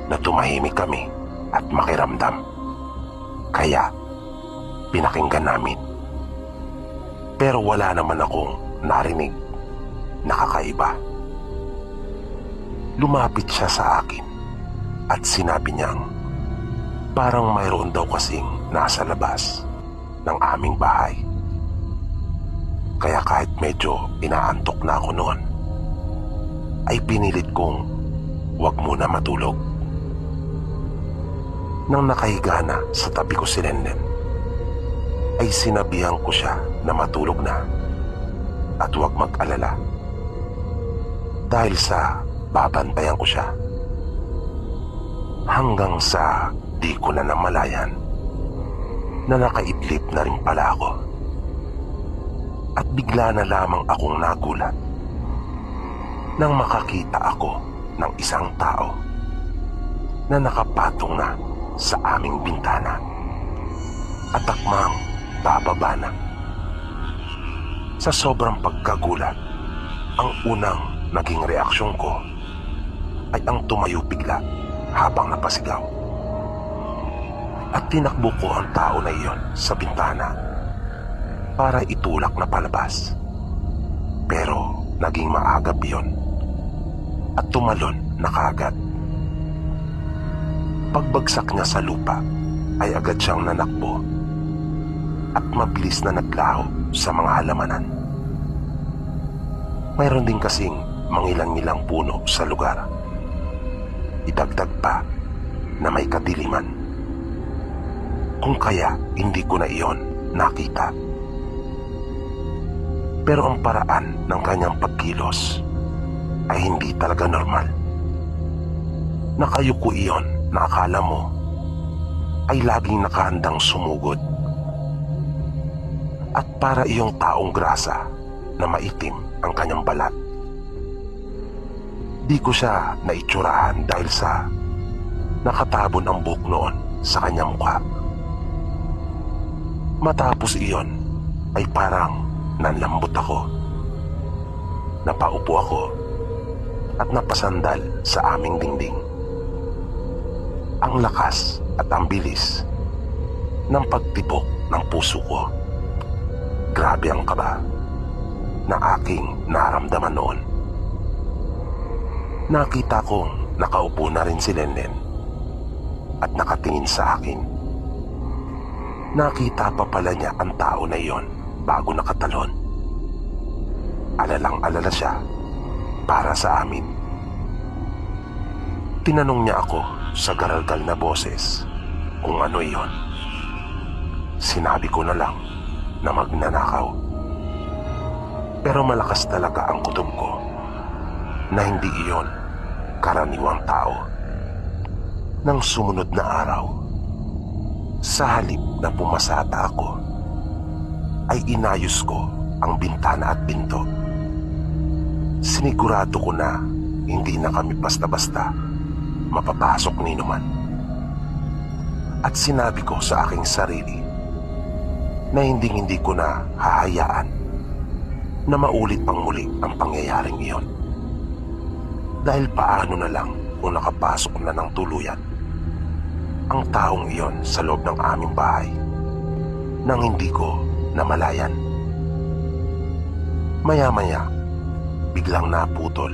na tumahimik kami at makiramdam. Kaya pinakinggan namin. Pero wala naman akong narinig na kakaiba. Lumapit siya sa akin at sinabi niyang parang mayroon daw kasing nasa labas ng aming bahay. Kaya kahit medyo inaantok na ako noon, ay pinilit kong wag muna matulog. Nang nakahiga na sa tabi ko si Lenlen, ay sinabihan ko siya na matulog na at wag mag-alala dahil sa babantayan ko siya. Hanggang sa di ko na namalayan na nakaidlip na rin pala ako. At bigla na lamang akong nagulat nang makakita ako ng isang tao na nakapatong na sa aming bintana at akmang bababa na. Sa sobrang pagkagulat, ang unang naging reaksyon ko ay ang tumayo bigla habang napasigaw. At tinakbo ko ang tao na iyon sa bintana para itulak na palabas. Pero naging maagap iyon at tumalon na kaagad. Pagbagsak niya sa lupa ay agad siyang nanakbo at mabilis na naglaho sa mga halamanan. Mayroon din kasing mangilang-ilang puno sa lugar. Idagdag pa na may kadiliman. Kung kaya hindi ko na iyon nakita. Pero ang paraan ng kanyang pagkilos ay hindi talaga normal. Nakayuko iyon na akala mo ay laging nakahandang sumugod. At para iyong taong grasa na maitim ang kanyang balat. Di ko siya naitsurahan dahil sa nakatabon ang buhok noon sa kanyang mukha. Matapos iyon ay parang nanlambot ako. Napaupo ako at napasandal sa aming dingding. Ang lakas at ang bilis ng pagtibok ng puso ko. Grabe ang kaba na aking naramdaman noon. Nakita kong nakaupo na rin si Lenlen at nakatingin sa akin. Nakita pa pala niya ang tao na iyon bago nakatalon. Alalang-alala siya para sa amin. Tinanong niya ako sa garalgal na boses kung ano iyon. Sinabi ko na lang na magnanakaw. Pero malakas talaga ang kutob ko na hindi iyon karaniwang tao. Nang sumunod na araw, sa halip na pumasata ako, ay inayos ko ang bintana at pinto. Sinigurado ko na hindi na kami basta-basta mapapasok ni numan. At sinabi ko sa aking sarili na hindi ko na hahayaan na maulit pang muli ang pangyayaring iyon. Dahil paano na lang kung nakapasok na ng tuluyan ang taong iyon sa loob ng aming bahay nang hindi ko namalayan. Maya-maya, biglang naputol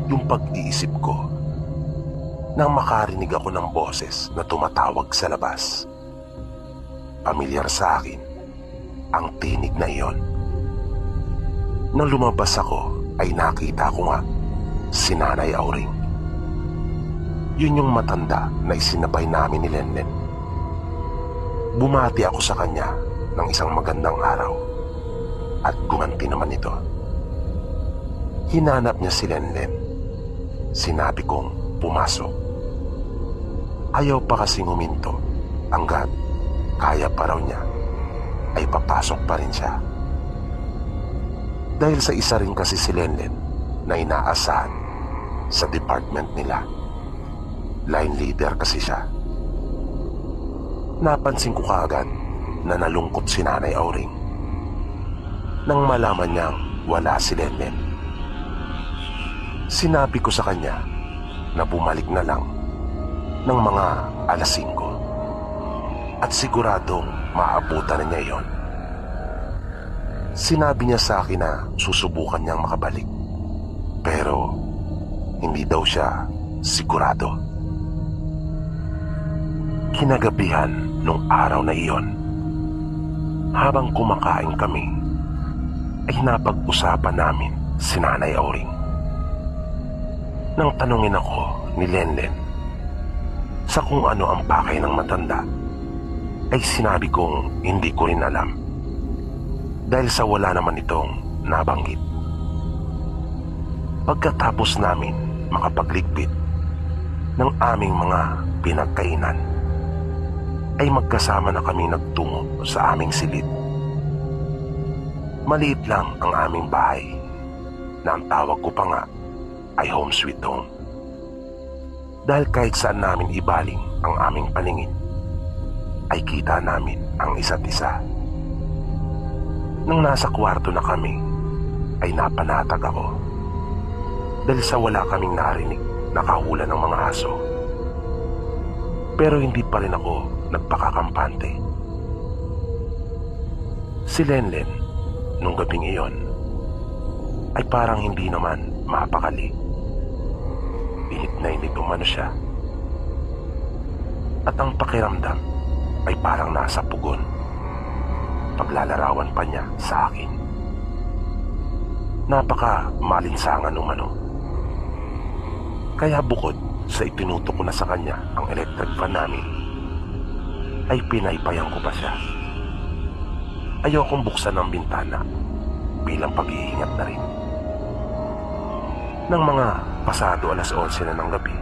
yung pag-iisip ko nang makarinig ako ng boses na tumatawag sa labas. Pamilyar sa akin ang tinig na iyon. Nang lumabas ako ay nakita ko nga si Nanay Auring Yun yung matanda na isinabay namin ni Lenlen. Bumati ako sa kanya ng isang magandang araw at gumanti naman ito. Hinanap niya si Lenlen. Sinabi kong pumasok. Ayaw pa kasing huminto hanggat kaya pa raw niya ay papasok pa rin siya. Dahil sa isa rin kasi si Lenlen na inaasahan sa department nila. Line leader kasi siya. Napansin ko kaagad na nalungkot si Nanay Auring nang malaman niyang wala si Lenlen. Sinabi ko sa kanya na bumalik na lang ng mga alas 5 at siguradong maabutan na niya iyon. Sinabi niya sa akin na susubukan niyang makabalik, pero hindi daw siya sigurado. Kinagabihan nung araw na iyon, habang kumakain kami, ay napag-usapan namin si Nanay Auring. Nang tanungin ako ni Lenlen sa kung ano ang pakay ng matanda, ay sinabi kong hindi ko rin alam dahil sa wala naman itong nabanggit. Pagkatapos namin makapagligpit ng aming mga pinagkainan, ay magkasama na kami nagtungo sa aming silid. Maliit lang ang aming bahay na ang tawag ko pa nga ay home sweet home. Dahil kahit saan namin ibaling ang aming paningin, ay kita namin ang isa't isa. Nung nasa kwarto na kami, ay napanatag ako dahil sa wala kaming narinig na kahulan ng mga aso. Pero hindi pa rin ako nagpakakampante. Si Lenlen, nung gabing iyon, ay parang hindi naman mapakali. Init na init umano siya. At ang pakiramdam ay parang nasa pugon. Paglalarawan pa niya sa akin. Napaka malinsangan umano. Kaya bukod sa itinutok ko na sa kanya ang electric fan namin, ay pinaypayan ko pa siya. Ayokong buksan ang bintana bilang pag-iingat na rin. Nang mga pasado alas 11 na ng gabi,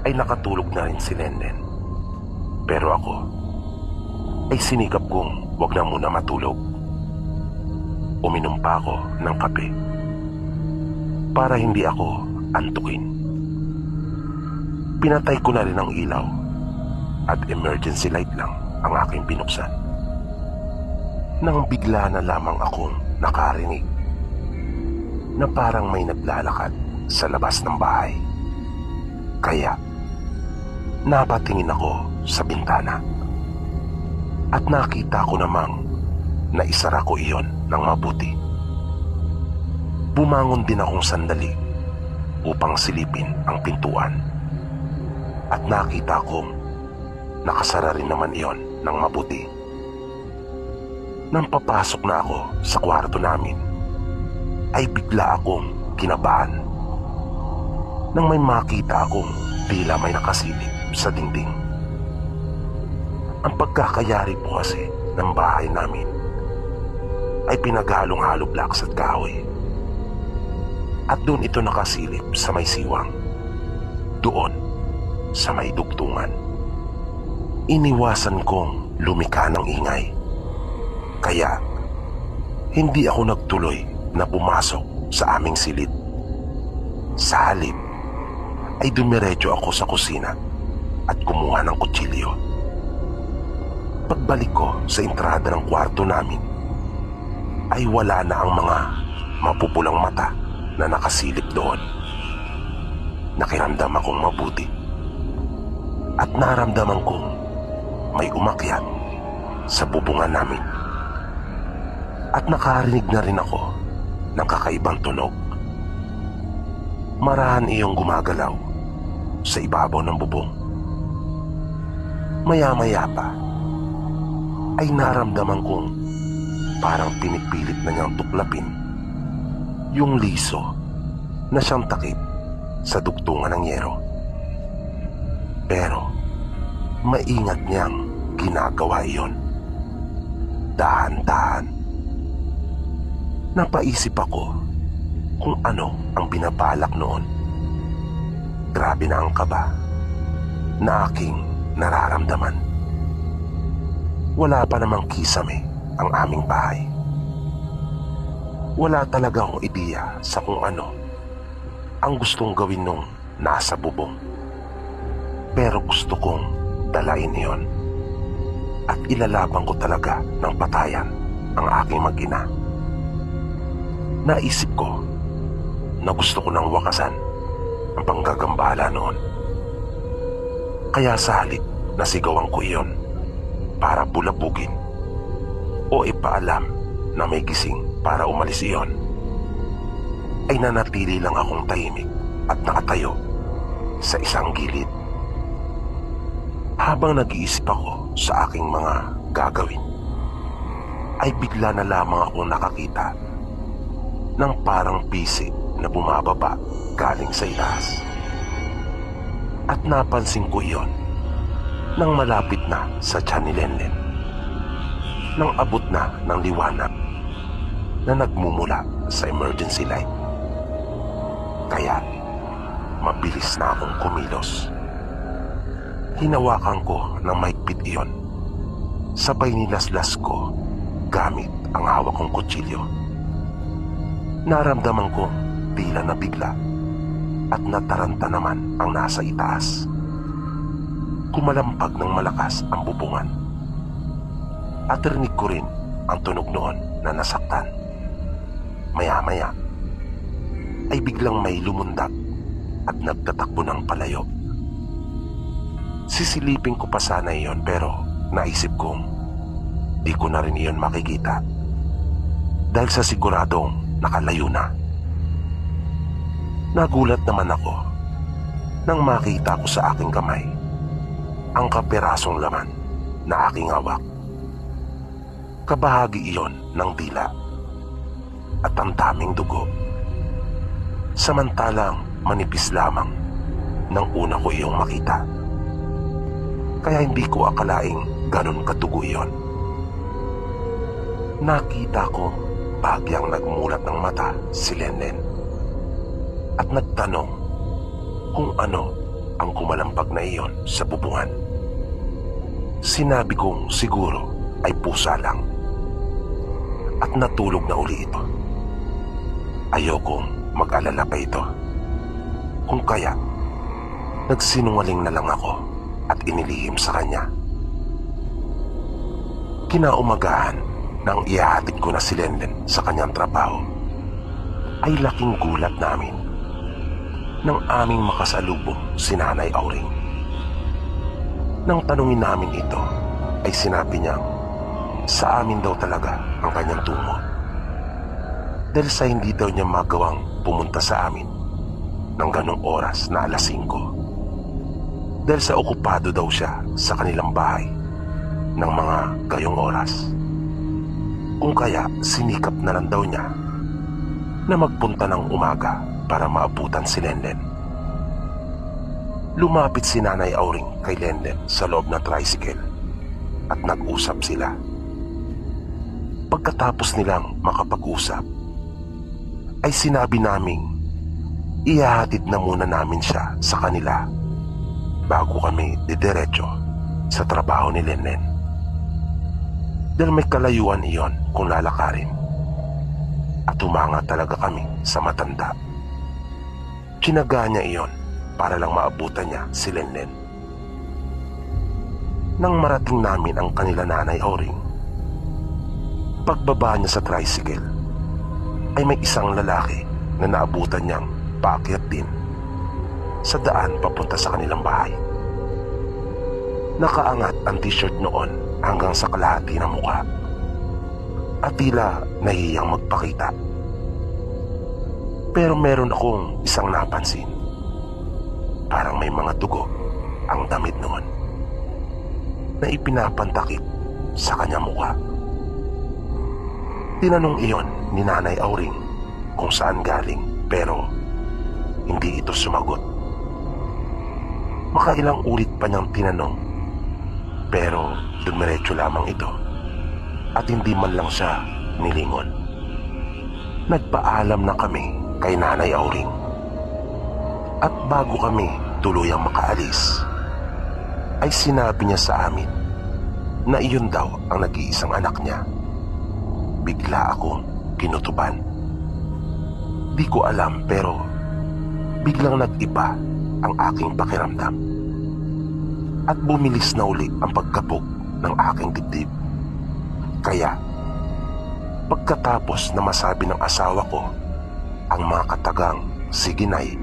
ay nakatulog na rin si Lenlen. Pero ako ay sinikap kong wag na muna matulog. Uminom pa ako ng kape para hindi ako antukin. Pinatay ko na rin ang ilaw at emergency light lang ang aking binuksan. Nang bigla na lamang akong nakarinig na parang may naglalakad sa labas ng bahay. Kaya napatingin ako sa bintana at nakita ko namang na isara ko iyon ng mabuti. Bumangon din akong sandali upang silipin ang pintuan at nakita kong nakasara rin naman iyon ng mabuti. Nang papasok na ako sa kwarto namin, ay bigla akong kinabahan nang may makita akong tila may nakasilip sa dingding. Ang pagkakayari po kasi ng bahay namin ay pinaghalong-halo blocks at kahoy. At doon ito nakasilip sa may siwang, doon sa may dugtungan. Iniwasan kong lumika ng ingay. Kaya hindi ako nagtuloy na pumasok sa aming silid. Sa halip ay dumiretso ako sa kusina at kumuha ng kutsilyo. Pagbalik ko sa entrada ng kwarto namin, ay wala na ang mga mapupulang mata na nakasilip doon. Nakiramdam akong mabuti at naramdaman kong may umakyat sa bubungan namin. At nakarinig na rin ako ng kakaibang tunog. Marahan iyong gumagalaw sa ibabaw ng bubong. Maya-maya pa ay naramdaman kong parang pinipilit na niyang tuklapin yung liso na siyang takip sa dugtungan ng yero. Pero maingat niyang ginagawa iyon. Dahan-dahan. Napaisip ako kung ano ang binabalak noon. Grabe na ang kaba na aking nararamdaman. Wala pa namang kisame ang aming bahay. Wala talaga akong ideya sa kung ano ang gustong gawin nung nasa bubong. Pero gusto kong dalain iyon at ilalaban ko talaga ng patayan ang aking mag-ina. Naisip ko na gusto ko nang wakasan ang panggagambala noon. Kaya sa halip na sigawan ko iyon para bulabugin o ipaalam na may gising para umalis iyon, ay nanatili lang akong tahimik at nakatayo sa isang gilid. Habang nag-iisip ako sa aking mga gagawin, ay bigla na lamang akong nakakita ng parang pisi na bumababa galing sa itaas. At napansin ko iyon nang malapit na sa tiyan ni Lenlen, nang abot na ng liwanag na nagmumula sa emergency light. Kaya mabilis na akong kumilos. Hinawakan ko ng mahigpit iyon, sabay nilaslas ko gamit ang hawak kong kutsilyo. Naramdaman ko tila na bigla at nataranta naman ang nasa itaas. Kumalampag ng malakas ang bubungan at rinig ko rin ang tunog noon na nasaktan. Maya-maya ay biglang may lumundag at nagtatakbo ng palayo. Sisilipin ko pa sana iyon, pero naisip kong di ko na rin iyon makikita dahil sa siguradong nakalayo na. Nagulat naman ako nang makita ko sa aking kamay ang kapirasong laman na aking hawak. Kabahagi iyon ng dila at ang daming dugo, samantalang manipis lamang nang una ko iyong makita. Kaya hindi ko akalaing ganun katugo iyon. Nakita ko bagyang nagmulat ng mata si Lenlen at nagtanong kung ano ang kumalampag na iyon sa bubungan. Sinabi kong siguro ay pusa lang at natulog na uli ito. Ayokong mag-alala pa ito. Kung kaya, nagsinungaling na lang ako at inilihim sa kanya. Kinaumagahan nang ihahatid ko na si Lenlen sa kanyang trabaho, ay laking gulat namin nang aming makasalubong si Nanay Auring. Nang tanungin namin ito, ay sinabi niyang sa amin daw talaga ang kanyang tungo, dahil sa hindi daw niya magawang pumunta sa amin ng ganong oras na alas 5, dahil sa okupado daw siya sa kanilang bahay ng mga gayong oras. Kung kaya sinikap na lang daw niya na magpunta ng umaga para maabutan si Lenlen. Lumapit si Nanay Auring kay Lenlen sa loob ng tricycle at nag-usap sila. Pagkatapos nilang makapag-usap, ay sinabi naming ihahatid na muna namin siya sa kanila bago kami didiretso sa trabaho ni Lenlen. Dahil may kalayuan iyon kung lalakarin. At humanga talaga kami sa matanda. Tinaga niya iyon para lang maabutan niya si Lenlen. Nang marating namin ang kanila Nanay Auring, pagbaba niya sa tricycle, ay may isang lalaki na naabutan niyang paakyat din sa daan papunta sa kanilang bahay. Nakaangat ang t-shirt noon hanggang sa kalahati ng mukha at tila nahihiyang magpakita. Pero meron akong isang napansin. Parang may mga dugo ang damit noon na ipinapantakip sa kanyang mukha. Tinanong iyon ni Nanay Auring kung saan galing, pero hindi ito sumagot. Makailang ulit pa niyang tinanong, pero dumiretso lamang ito at hindi man lang siya nilingon. Nagpaalam na kami kay Nanay Auring. At bago kami tuluyang makaalis, ay sinabi niya sa amin na iyon daw ang nag-iisang anak niya. Bigla akong kinutuban. Di ko alam pero biglang nag-iba ang aking pakiramdam. At bumilis na uli ang pagkabog ng aking dibdib. Kaya pagkatapos na masabi ng asawa ko ang mga katagang sige nay,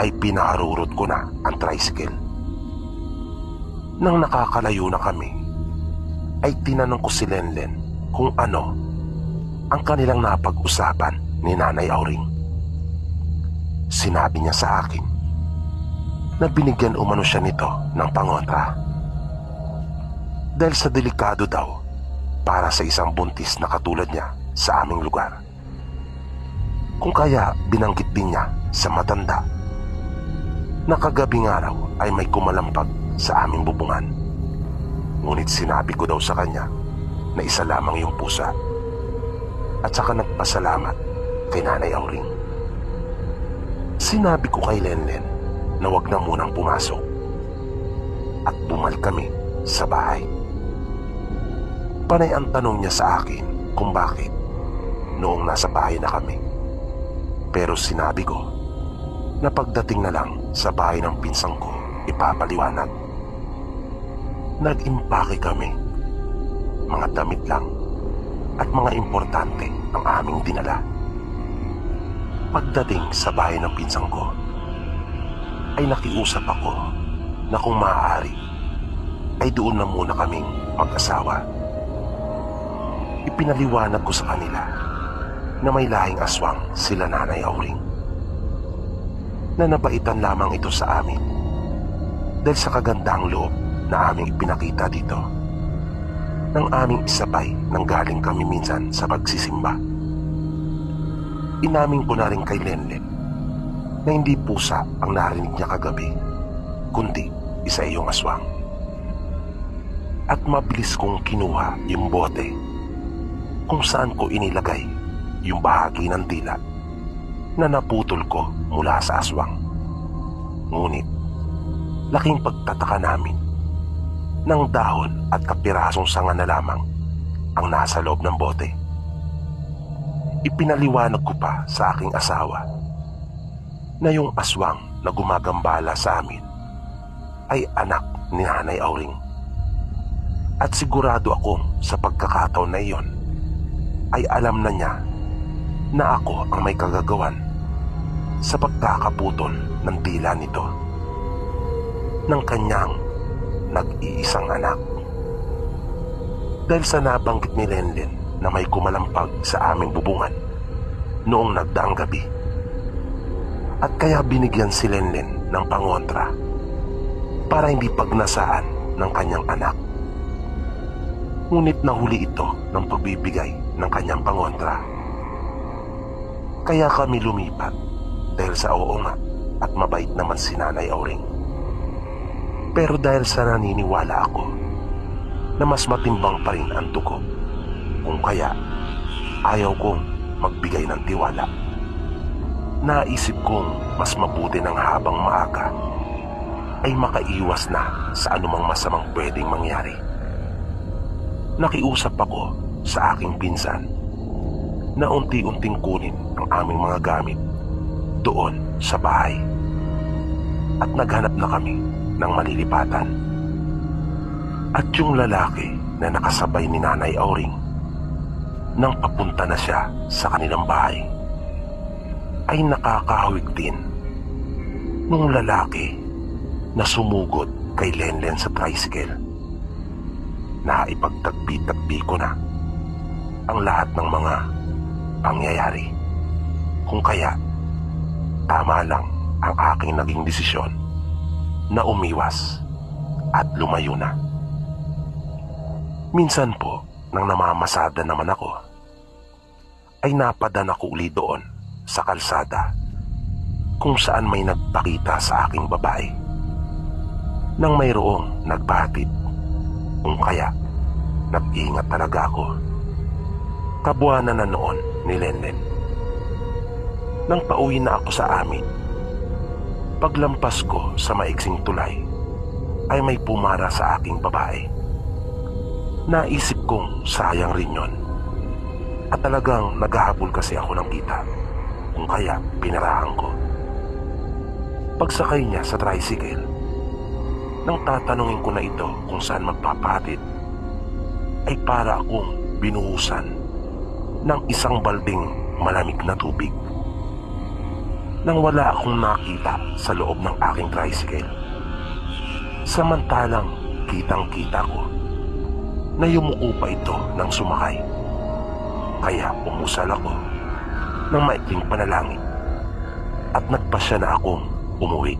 ay pinaharurot ko na ang tricycle. Nang nakakalayo na kami, ay tinanong ko si Lenlen kung ano ang kanilang napag-usapan ni Nanay Auring. Sinabi niya sa akin na binigyan umano siya nito ng pangontra dahil sa delikado daw para sa isang buntis na katulad niya sa aming lugar. Kung kaya binanggit din niya sa matanda na kagabing araw ay may kumalampag sa aming bubungan. Ngunit sinabi ko daw sa kanya na isa lamang yung pusa at saka nagpasalamat kay Nanay Auring. Sinabi ko kay Lenlen na wag na munang pumasok at bumalik kami sa bahay. Panay ang tanong niya sa akin kung bakit noong nasa bahay na kami. Pero sinabi ko na pagdating na lang sa bahay ng pinsang ko, ipapaliwanag. Nag-impake kami. Mga damit lang at mga importante ang aming dinala. Pagdating sa bahay ng pinsang ko, ay nakiusap ako na kung maaari, ay doon na muna kaming mag-asawa. Ipinaliwanag ko sa kanila na may lahing aswang sila Nanay Auring, na nabaitan lamang ito sa amin dahil sa kagandang loob na aming ipinakita dito nang aming isabay nang galing kami minsan sa pagsisimba. Inamin ko na rin kay Lenlen na hindi pusa ang narinig niya kagabi, kundi isa iyong aswang. At mabilis kong kinuha yung bote kung saan ko inilagay yung bahagi ng dila na naputol ko mula sa aswang. Ngunit laking pagtataka namin, ng dahon at kapirasong sanga na lamang ang nasa loob ng bote. Ipinaliwanag ko pa sa aking asawa na yung aswang na gumagambala sa amin ay anak ni Nanay Auring. At sigurado akong sa pagkakataon na iyon ay alam na niya na ako ang may kagagawan sa pagkakaputol ng dila nito ng kanyang nag-iisang anak. Dahil sa nabanggit ni Lenlen na may kumalampag sa aming bubungan noong nagdaang gabi, at kaya binigyan si Lenlen ng pangontra para hindi pagnasaan ng kanyang anak. Ngunit nahuli ito ng pagbibigay ng kanyang pangontra. Kaya kami lumipat dahil sa oo nga at mabait naman si Nanay Auring. Pero dahil sa naniniwala ako na mas matimbang pa rin ang dugo, kung kaya ayaw kong magbigay ng tiwala, naisip kong mas mabuti ng habang maaga ay makaiwas na sa anumang masamang pwedeng mangyari. Nakiusap ako sa aking pinsan na unti-unting kunin ang aming mga gamit doon sa bahay at naghanap na kami ng malilipatan. At yung lalaki na nakasabay ni Nanay Auring nang papunta na siya sa kanilang bahay ay nakakahawig din nung lalaki na sumugod kay Lenlen sa tricycle. Naipagtagpi-tagpi ko na ang lahat ng mga pangyayari, kung kaya tama lang ang aking naging desisyon na umiwas at lumayo na. Minsan po, nang namamasada naman ako, ay napadaan ako uli doon sa kalsada kung saan may nagpakita sa aking babae nang mayroong nagpahatid. Kung kaya, nag-ingat talaga ako. Kabuwanan na noon ni Lenlen. Nang pauwi na ako sa amin, paglampas ko sa maiksing tulay, ay may pumara sa aking babae. Naisip kong sayang rin yon. At talagang naghahabol kasi ako ng kita. Kung kaya, pinarahan ko. Pagsakay niya sa tricycle, nang tatanungin ko na ito kung saan magpapahatid, ay para akong binuhusan ng isang balding malamig na tubig. Nang wala akong nakita sa loob ng aking tricycle, samantalang kitang-kita ko na yumuko pa ito ng sumakay. Kaya umusal ako ng maikling panalangin at nagpasya na akong umuwi.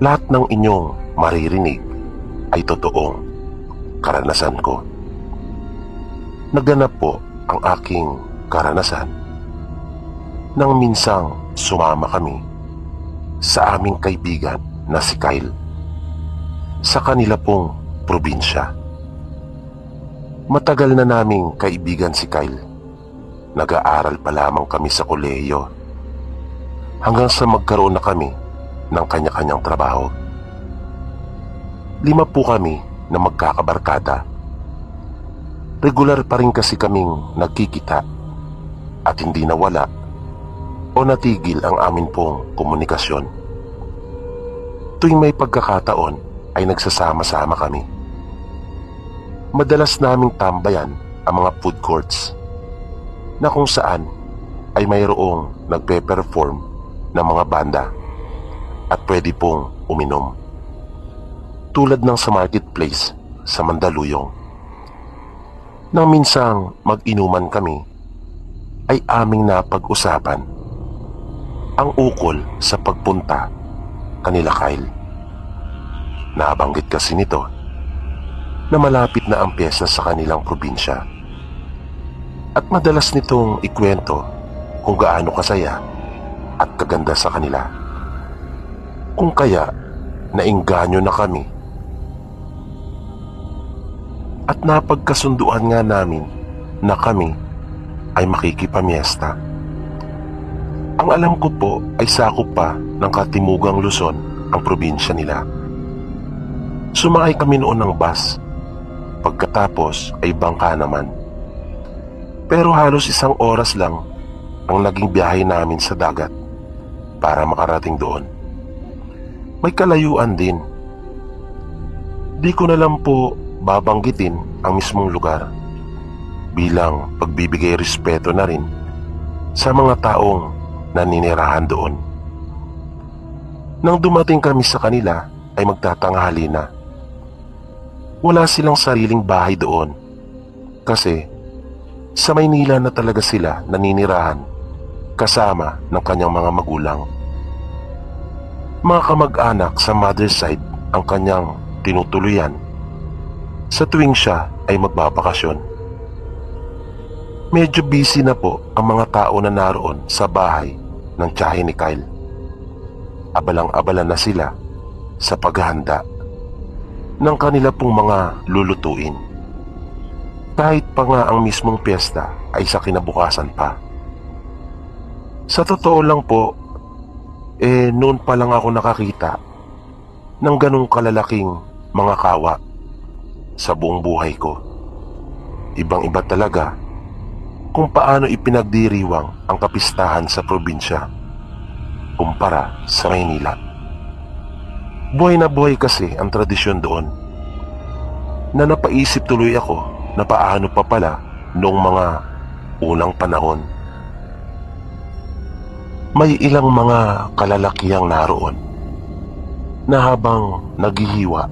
Lahat ng inyong maririnig ay totoong karanasan ko. Naganap po ang aking karanasan nang minsang sumama kami sa aming kaibigan na si Kyle sa kanila pong probinsya. Matagal na naming kaibigan si Kyle. Nag-aaral pa lamang kami sa kolehiyo hanggang sa magkaroon na kami ng kanya-kanyang trabaho. 5 po kami na magkakabarkada. Regular pa rin kasi kaming nagkikita at hindi nawala o natigil ang amin pong komunikasyon. Tuwing may pagkakataon ay nagsasama-sama kami. Madalas naming tambayan ang mga food courts na kung saan ay mayroong nagpe-perform ng mga banda at pwede pong uminom. Tulad ng sa marketplace sa Mandaluyong. Nang minsang mag-inuman kami, ay aming napag-usapan ang ukol sa pagpunta kanila Kyle. Nabanggit kasi nito na malapit na ang piyesta sa kanilang probinsya. At madalas nitong ikwento kung gaano kasaya at kaganda sa kanila. Kung kaya, nainganyo na kami. At napagkasunduan nga namin na kami ay makikipamiesta. Ang alam ko po ay sakop pa ng Katimugang Luzon ang probinsya nila. Sumakay kami noon ng bus. Pagkatapos ay bangka naman. Pero halos 1 oras lang ang naging biyahe namin sa dagat para makarating doon. May kalayuan din. Di ko na lang po babanggitin ang mismong lugar bilang pagbibigay respeto na rin sa mga taong naninirahan doon. Nang dumating kami sa kanila ay magtatanghali na. Wala silang sariling bahay doon kasi sa Maynila na talaga sila naninirahan kasama ng kanyang mga magulang. Mga kamag-anak sa mother's side ang kanyang tinutuluyan sa tuwing siya ay magbabakasyon. Medyo busy na po ang mga tao na naroon sa bahay ng tiyahin ni Kyle. Abalang-abala na sila sa paghahanda ng kanila pong mga lulutuin. Kahit pa nga ang mismong piyesta ay sa kinabukasan pa. Sa totoo lang po, noon pa lang ako nakakita ng ganong kalalaking mga kawa sa buong buhay ko. Ibang-iba talaga kung paano ipinagdiriwang ang kapistahan sa probinsya kumpara sa Maynila. Buhay na buhay kasi ang tradisyon doon na napaisip tuloy ako na paano pa pala noong mga unang panahon. May ilang mga kalalakihang naroon na habang naghihiwa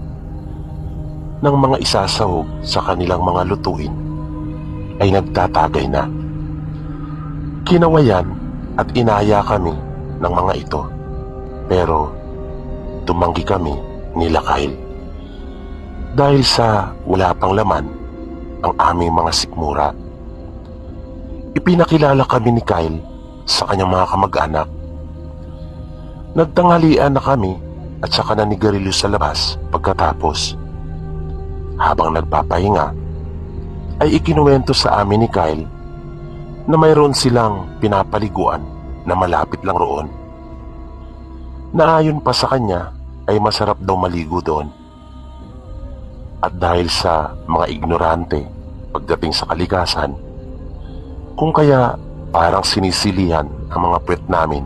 ng mga isasahog sa kanilang mga lutuin ay nagtatagay na. Kinawayan at inaya kami ng mga ito, pero tumanggi kami nila Kyle dahil sa wala pang laman ang aming mga sikmura. Ipinakilala kami ni Kyle sa kanyang mga kamag-anak Nagtanghalian na kami at saka nanigarilyo sa labas pagkatapos. Habang nagpapahinga, ay ikinuwento sa amin ni Kyle na mayroon silang pinapaliguan na malapit lang roon. Na ayon pa sa kanya ay masarap daw maligo doon. At dahil sa mga ignorante pagdating sa kalikasan, kung kaya parang sinisilihan ang mga puwet namin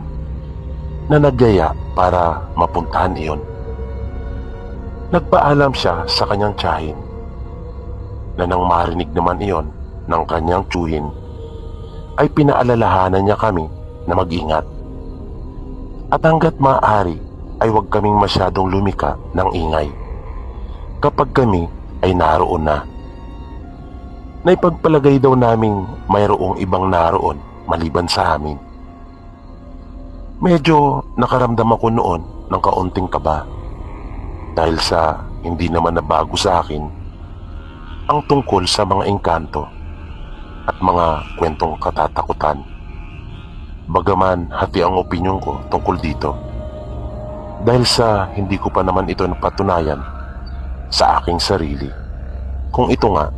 na nagyaya para mapuntahan iyon. Nagpaalam siya sa kanyang tiyahin na nang marinig naman iyon ng kanyang tiyuhin ay pinaalalahanan niya kami na mag-ingat. At hanggat maaari ay huwag kaming masyadong lumika ng ingay kapag kami ay naroon na. Naipagpalagay daw naming mayroong ibang naroon maliban sa amin. Medyo nakaramdam ako noon ng kaunting kaba dahil sa hindi naman nabago sa akin ang tungkol sa mga engkanto at mga kwentong katatakutan. Bagaman hati ang opinyon ko tungkol dito dahil sa hindi ko pa naman ito napatunayan sa aking sarili kung ito nga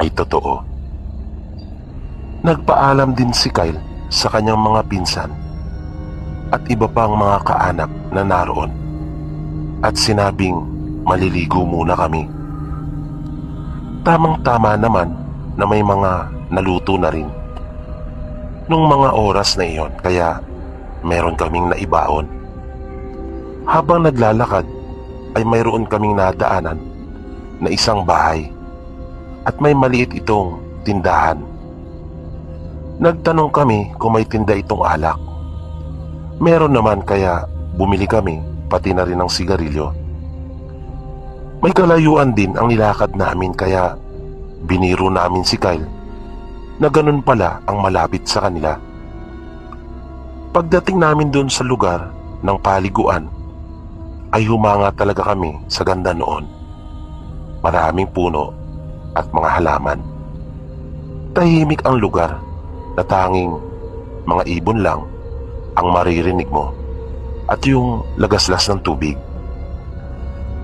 ay totoo. Nagpaalam din si Kyle sa kanyang mga pinsan at iba pang mga kaanak na naroon at sinabing maliligo muna kami. Tamang-tama naman na may mga naluto na rin nung mga oras na iyon kaya meron kaming naibaon. Habang naglalakad ay mayroon kaming nadaanan na isang bahay at may maliit itong tindahan. Nagtanong kami kung may tinda itong alak. Meron naman kaya bumili kami pati na rin ng sigarilyo. May kalayuan din ang nilakad namin kaya biniro namin si Kyle na ganun pala ang malapit sa kanila. Pagdating namin doon sa lugar ng paliguan ay humanga talaga kami sa ganda noon. Maraming puno at mga halaman. Tahimik ang lugar na tanging mga ibon lang ang maririnig mo at yung lagaslas ng tubig.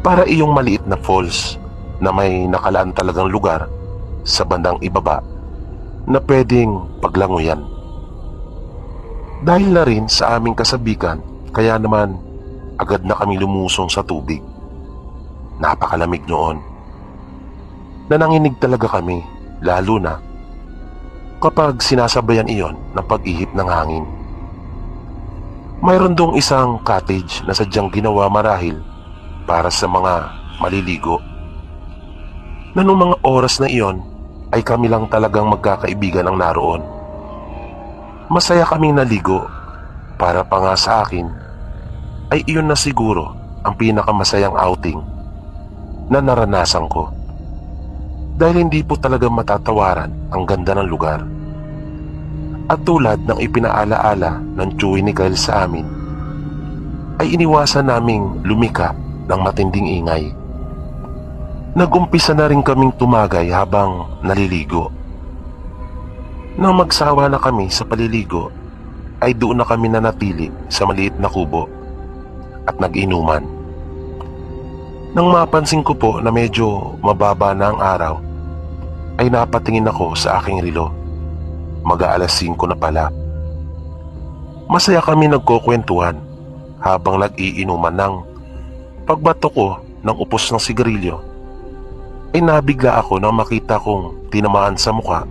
Para iyong maliit na falls na may nakalaan talagang lugar sa bandang ibaba na pwedeng paglanguyan. Dahil na rin sa aming kasabikan, kaya naman agad na kami lumusong sa tubig. Napakalamig noon. Nananginig talaga kami, lalo na kapag sinasabayan iyon ng pag-ihip ng hangin. Mayroon dong isang cottage na sadyang ginawa marahil para sa mga maliligo. Na nung mga oras na iyon ay kami lang talagang magkakaibigan ang naroon. Masaya kaming naligo, para pa nga sa akin ay iyon na siguro ang pinakamasayang outing na naranasan ko. Dahil hindi po talaga matatawaran ang ganda ng lugar. At tulad ng ipinaalaala ng tiyuhin ni Kyle sa amin, ay iniwasan naming lumika ng matinding ingay. Nagumpisa na rin kaming tumagay habang naliligo. Nang magsawa na kami sa paliligo, ay doon na kami nanatili sa maliit na kubo at nag-inuman. Nang mapansin ko po na medyo mababa na ang araw, ay napatingin ako sa aking relo. Mag-aalas 5 na pala. Masaya kami nagkukwentuhan habang nag-iinuman. Ng pagbato ko ng upos ng sigarilyo ay nabigla ako nang makita kong tinamaan sa mukha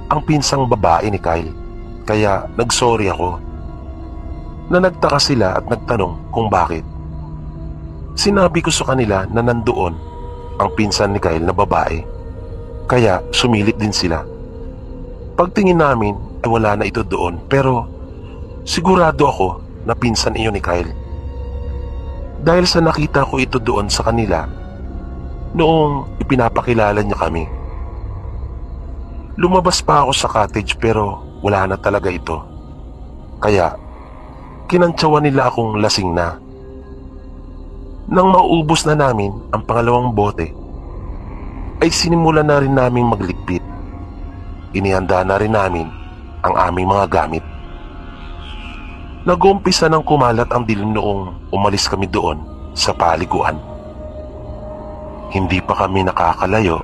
ang pinsang babae ni Kyle. Kaya nagsorry ako. Na nagtaka sila at nagtanong kung bakit. Sinabi ko sa kanila na nandoon ang pinsan ni Kyle na babae. Kaya sumilip din sila. Pagtingin namin ay wala na ito doon, pero sigurado ako na pinsan iyon ni Kyle. Dahil sa nakita ko ito doon sa kanila noong ipinapakilala niya kami. Lumabas pa ako sa cottage pero wala na talaga ito. Kaya kinantsawan nila akong lasing na. Nang mauubos na namin ang pangalawang bote, ay sinimulan na rin naming magligpit. Inihanda na rin namin ang aming mga gamit. Nag-uumpisa ng kumalat ang dilim noong umalis kami doon sa paliguan. Hindi pa kami nakakalayo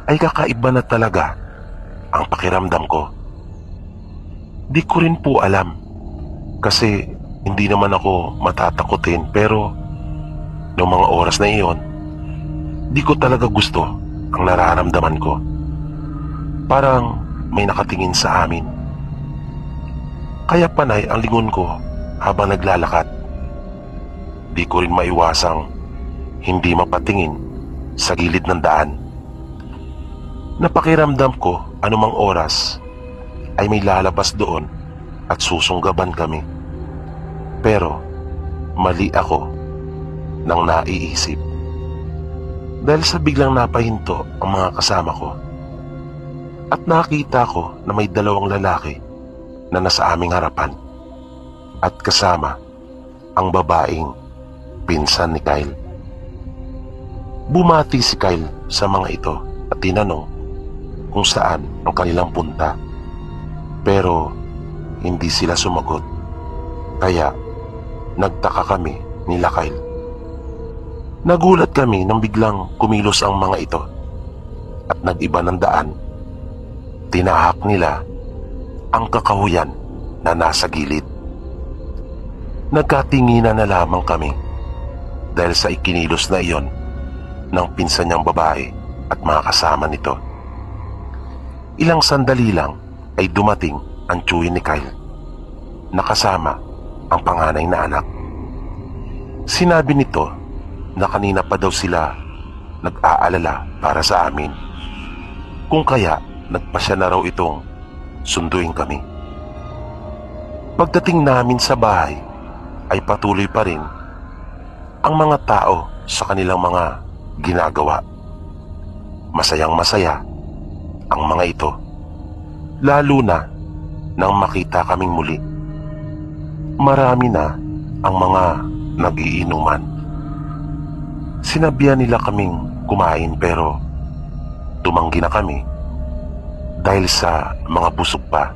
ay kakaiba na talaga ang pakiramdam ko. Di ko rin po alam kasi hindi naman ako matatakutin, pero noong mga oras na iyon, di ko talaga gusto ang nararamdaman ko. Parang may nakatingin sa amin. Kaya panay ang lingon ko habang naglalakad. Di ko rin maiwasang hindi mapatingin sa gilid ng daan. Napakiramdam ko anumang oras ay may lalabas doon at susunggaban kami. Pero mali ako nang naiisip. Dahil sa biglang napahinto ang mga kasama ko at nakita ko na may dalawang lalaki na nasa aming harapan at kasama ang babaeng pinsan ni Kyle. Bumati si Kyle sa mga ito at tinanong kung saan ang kanilang punta, pero hindi sila sumagot. Kaya nagtaka kami nila Kyle. Nagulat kami nang biglang kumilos ang mga ito at nag-iba ng daan. Tinahak nila ang kakahuyan na nasa gilid. Nagkatinginan na lamang kami dahil sa ikinilos na iyon ng pinsan niyang babae at mga kasama nito. Ilang sandali lang ay dumating ang tiyuhin ni Kyle na kasama ang panganay na anak. Sinabi nito na kanina pa daw sila nag-aalala para sa amin, kung kaya nagpasya na raw itong sunduin kami. Pagdating namin sa bahay ay patuloy pa rin ang mga tao sa kanilang mga ginagawa. Masayang masaya ang mga ito, lalo na nang makita kaming muli. Marami na ang mga nagiinuman. Sinabihan nila kaming kumain, pero tumanggi na kami dahil sa mga busog pa.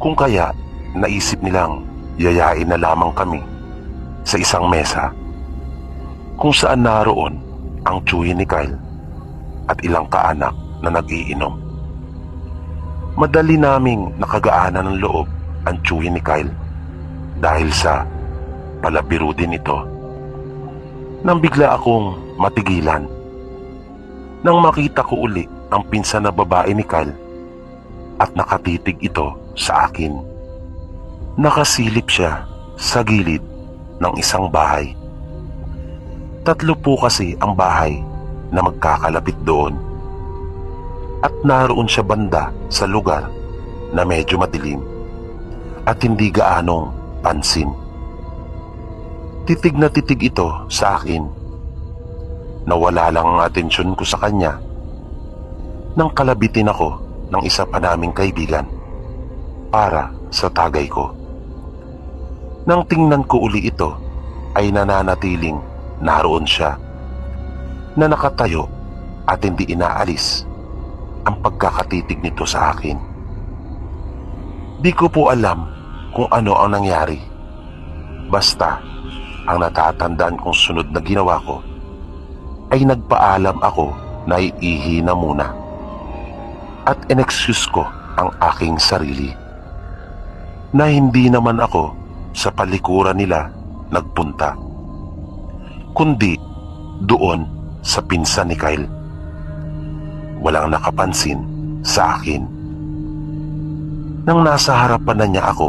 Kung kaya naisip nilang yayain na lamang kami sa isang mesa kung saan naroon ang tiyuhin ni Kyle at ilang kaanak na nag-iinom. Madali naming nakagaanan ng loob ang tiyuhin ni Kyle dahil sa palabiro din ito. Nang bigla akong matigilan nang makita ko uli ang pinsan na babae ni Kyle at nakatitig ito sa akin. Nakasilip siya sa gilid ng isang bahay. 3 po kasi ang bahay na magkakalapit doon at naroon siya banda sa lugar na medyo madilim at hindi gaanong pansin. Titig na titig ito sa akin. Nawala lang ang atensyon ko sa kanya nang kalabitin ako ng isa pa naming kaibigan para sa tagay ko. Nang tingnan ko uli ito ay nananatiling naroon siya na nakatayo at hindi inaalis ang pagkakatitig nito sa akin. Di ko po alam kung ano ang nangyari. Basta ang natatandaan kong sunod na ginawa ko ay nagpaalam ako na iihi na muna at in-excuse ko ang aking sarili na hindi naman ako sa palikuran nila nagpunta, kundi doon sa pinsan ni Kyle. Walang nakapansin sa akin. Nang nasa harapan na niya ako,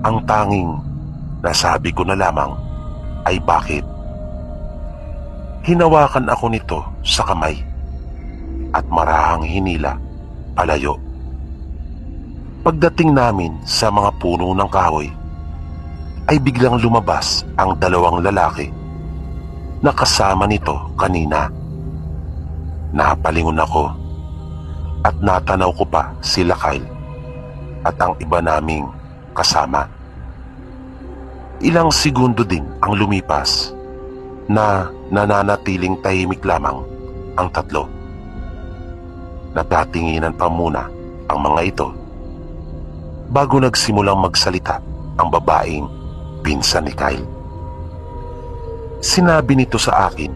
ang tanging nasabi ko na lamang ay bakit. Hinawakan ako nito sa kamay at marahang hinila palayo. Pagdating namin sa mga puno ng kahoy ay biglang lumabas ang 2 lalaki na kasama nito kanina. Napalingon ako at natanaw ko pa sila Kyle at ang iba naming kasama. Ilang segundo din ang lumipas na nananatiling tahimik lamang ang 3. Nagtatinginan pa muna ang mga ito bago nagsimulang magsalita ang babaeng pinsan ni Kyle. Sinabi nito sa akin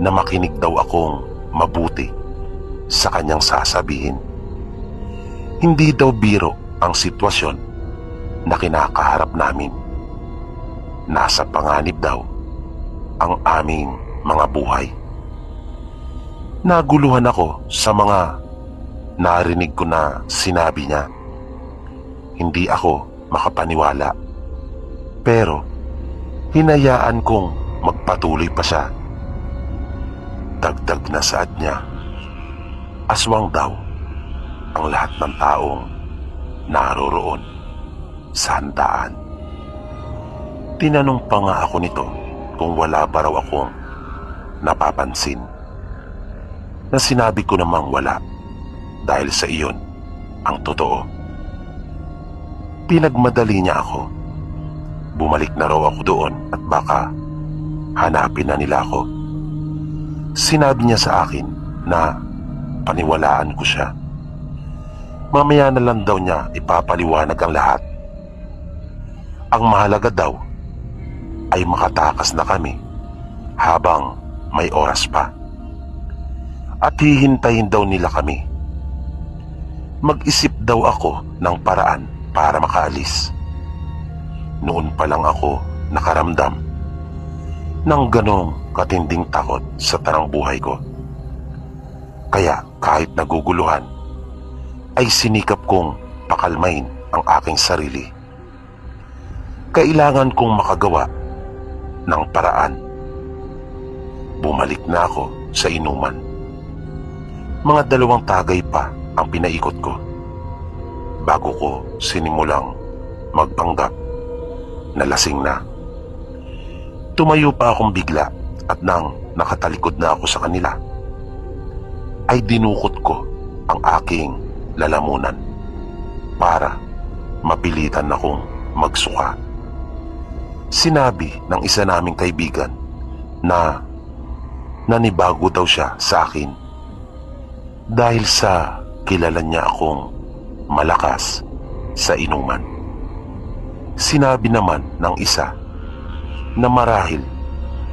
na makinig daw akong mabuti sa kanyang sasabihin. Hindi daw biro ang sitwasyon na kinakaharap namin. Nasa panganib daw ang aming mga buhay. Naguluhan ako sa mga narinig ko na sinabi niya. Hindi ako makapaniwala. Pero hinayaan kong magpatuloy pa siya. Dagdag na saad niya, aswang daw ang lahat ng taong naroroon sa handaan. Tinanong pa nga ako nito kung wala ba raw akong napapansin. Na sinabi ko namang wala dahil sa iyon ang totoo. Pinagmadali niya ako. Bumalik na raw ako doon at baka hanapin na nila ako. Sinabi niya sa akin na paniwalaan ko siya. Mamaya na lang daw niya ipapaliwanag ang lahat. Ang mahalaga daw ay makatakas na kami habang may oras pa. At hihintayin daw nila kami. Mag-isip daw ako ng paraan para makaalis. Noon pa lang ako nakaramdam ng ganong katinding takot sa tarang buhay ko. Kaya kahit naguguluhan, ay sinikap kong pakalmain ang aking sarili. Kailangan kong makagawa ng paraan. Bumalik na ako sa inuman. Mga 2 tagay pa ang pinaikot ko bago ko sinimulang magpanggap na lasing na. Tumayo pa akong bigla at nang nakatalikod na ako sa kanila, ay dinukot ko ang aking lalamunan para mapilitan akong magsuka. Sinabi ng isa naming kaibigan na nanibago daw siya sa akin dahil sa kilala niya akong malakas sa inuman. Sinabi naman ng isa na marahil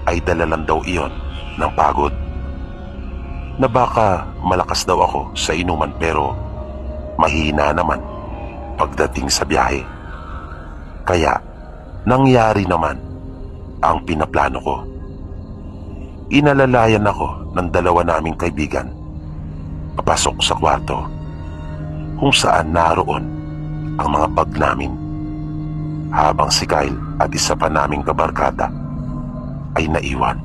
ay dala lang daw iyon ng pagod, na baka malakas daw ako sa inuman pero mahina naman pagdating sa biyahe. Kaya nangyari naman ang pinaplano ko. Inalalayan ako ng 2 naming kaibigan papasok sa kwarto kung saan naroon ang mga bag namin, habang si Kyle at isa pa naming kabarkada ay naiwan.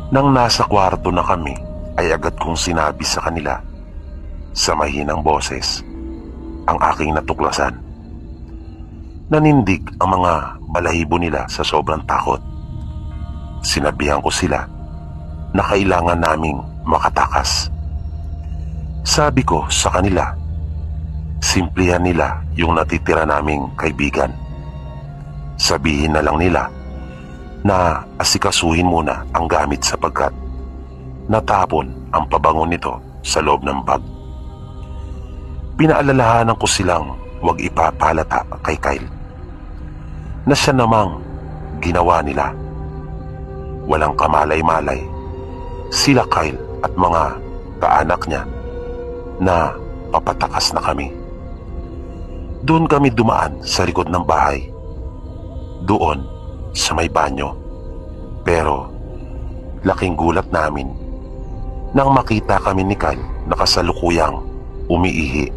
Nang nasa kwarto na kami, ay agad kong sinabi sa kanila sa mahinang boses ang aking natuklasan. Nanindig ang mga balahibo nila sa sobrang takot. Sinabihan ko sila na kailangan naming makatakas. Sabi ko sa kanila, simplihan nila yung natitira naming kaibigan. Sabihin na lang nila na asikasuhin muna ang gamit sapagkat natapon ang pabango nito sa loob ng bag. Pinaalalahanan ko silang huwag ipapalata kay Kyle na siya namang ginawa nila. Walang kamalay-malay, sila Kyle at mga kaanak niya na papatakas na kami. Doon kami dumaan sa likod ng bahay, doon sa may banyo. Pero laking gulat namin nang makita kami ni Kyle na kasalukuyang umiihi.